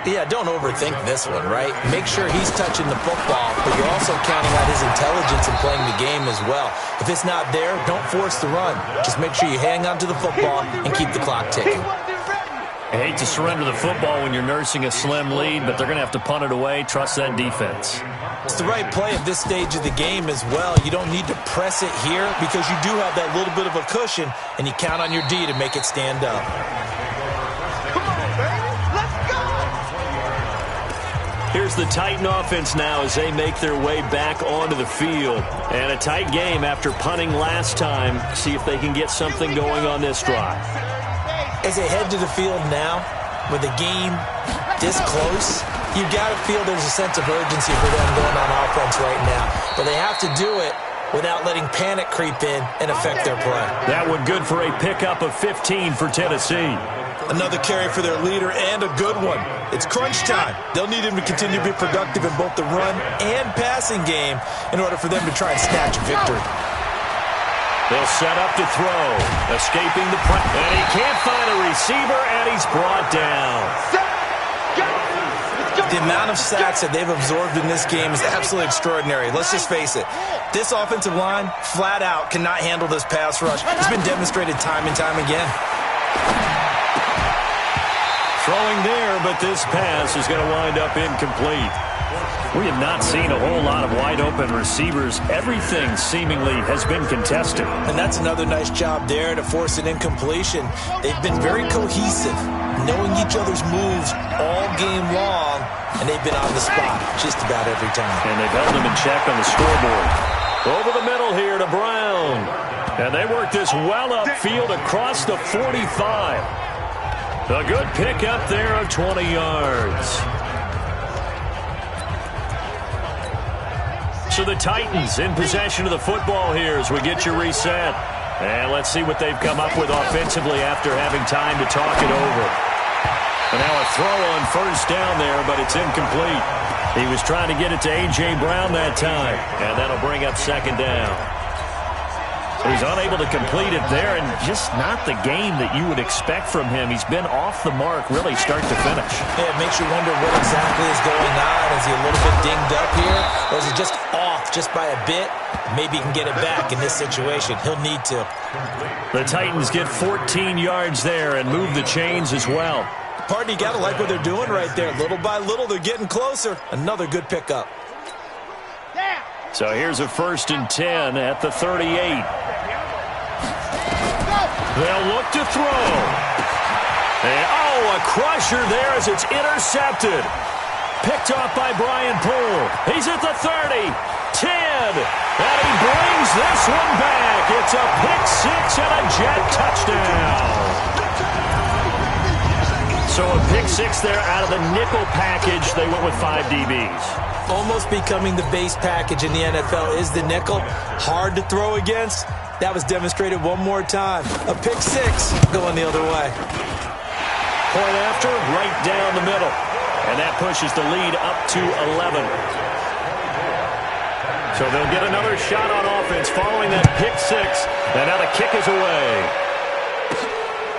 Yeah, don't overthink this one, right? Make sure he's touching the football, but you're also counting on his intelligence in playing the game as well. If it's not there, don't force the run. Just make sure you hang on to the football and keep the clock ticking. I hate to surrender the football when you're nursing a slim lead, but they're going to have to punt it away. Trust that defense. It's the right play at this stage of the game as well. You don't need to press it here because you do have that little bit of a cushion, and you count on your D to make it stand up. Come on, baby. Let's go. Here's the Titan offense now as they make their way back onto the field. And a tight game after punting last time. See if they can get something going on this drive. As they head to the field now, with the game this close, you've got to feel there's a sense of urgency for them going on offense right now. But they have to do it without letting panic creep in and affect their play. That one good for a pickup of 15 for Tennessee. Another carry for their leader and a good one. It's crunch time. They'll need him to continue to be productive in both the run and passing game in order for them to try and snatch a victory. They'll set up to throw. Escaping the press. And he can't find a receiver, and he's brought down. The amount of sacks that they've absorbed in this game is absolutely extraordinary. Let's just face it. This offensive line, flat out, cannot handle this pass rush. It's been demonstrated time and time again. Throwing there, but this pass is going to wind up incomplete. We have not seen a whole lot of wide-open receivers. Everything seemingly has been contested. And that's another nice job there to force an incompletion. They've been very cohesive, knowing each other's moves all game long, and they've been on the spot just about every time. And they've held them in check on the scoreboard. Over the middle here to Brown. And they work this well upfield across the 45. A good pickup there of 20 yards. So the Titans in possession of the football here as we get you reset. And let's see what they've come up with offensively after having time to talk it over. And now a throw on first down there, but it's incomplete. He was trying to get it to A.J. Brown that time, and that'll bring up second down. He's unable to complete it there, and just not the game that you would expect from him. He's been off the mark really start to finish. Yeah, it makes you wonder what exactly is going on. Is he a little bit dinged up here, or is he just off just by a bit? Maybe he can get it back in this situation. He'll need to. The Titans get 14 yards there and move the chains as well. Pardon, you got to like what they're doing right there. Little by little, they're getting closer. Another good pickup. So here's a 1st and 10 at the 38. They'll look to throw. And, a crusher there as it's intercepted. Picked off by Brian Poole. He's at the 30, 10, and he brings this one back. It's a pick-6 and a Jet touchdown. So a pick-6 there out of the nickel package. They went with 5 DBs. Almost becoming the base package in the NFL is the nickel. Hard to throw against. That was demonstrated one more time. A pick-6 going the other way. Point after, right down the middle. And that pushes the lead up to 11. So they'll get another shot on offense following that pick-6. And now the kick is away.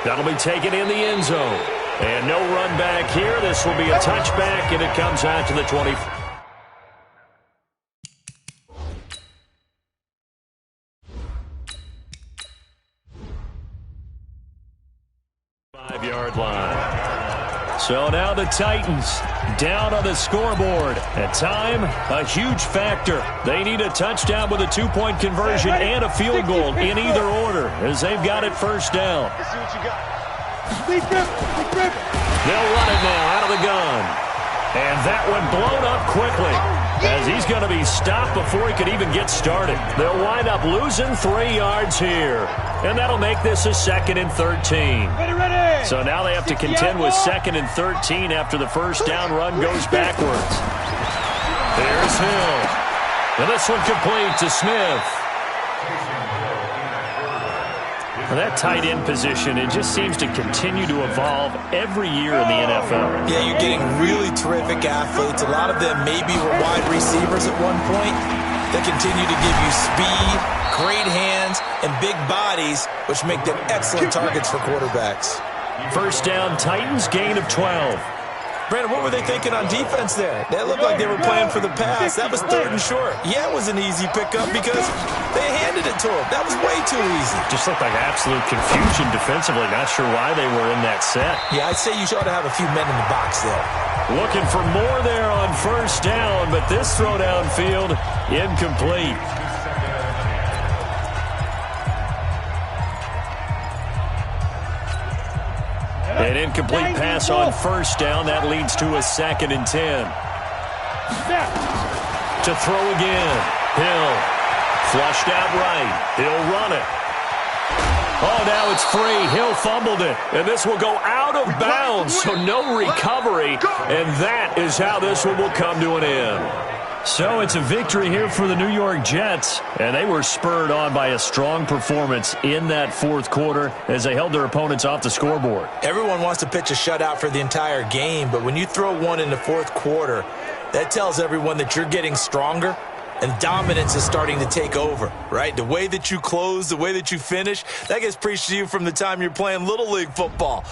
That'll be taken in the end zone. And no run back here. This will be a touchback, and it comes out to the 20. 5-yard line. So now the Titans down on the scoreboard. At time, a huge factor. They need a touchdown with a 2-point conversion and a field goal in either order as they've got it first down. They'll run it now out of the gun. And that one blown up quickly as he's going to be stopped before he could even get started. They'll wind up losing 3 yards here. And that'll make this a 2nd and 13. So now they have to contend with 2nd and 13 after the first down run goes backwards. There's Hill. And this one complete to Smith. Well, that tight end position, it just seems to continue to evolve every year in the NFL. Yeah, you're getting really terrific athletes. A lot of them maybe were wide receivers at one point. They continue to give you speed, great hands, and big bodies, which make them excellent targets for quarterbacks. First down, Titans, gain of 12. Brandon, what were they thinking on defense there? They looked like they were playing for the pass. That was 3rd and short. Yeah, it was an easy pickup because they handed it to him. That was way too easy. Just looked like absolute confusion defensively. Not sure why they were in that set. Yeah, I'd say you ought to have a few men in the box there. Looking for more there on first down, but this throw downfield, incomplete. An incomplete pass on first down. That leads to a 2nd and 10. To throw again. Hill. Flushed out right. He'll run it. Oh, now it's free. Hill fumbled it. And this will go out of bounds, so no recovery. And that is how this one will come to an end. So it's a victory here for the New York Jets, and they were spurred on by a strong performance in that 4th quarter as they held their opponents off the scoreboard. Everyone wants to pitch a shutout for the entire game, but when you throw one in the 4th quarter, that tells everyone that you're getting stronger and dominance is starting to take over, right? The way that you close, the way that you finish, that gets preached to you from the time you're playing Little League football.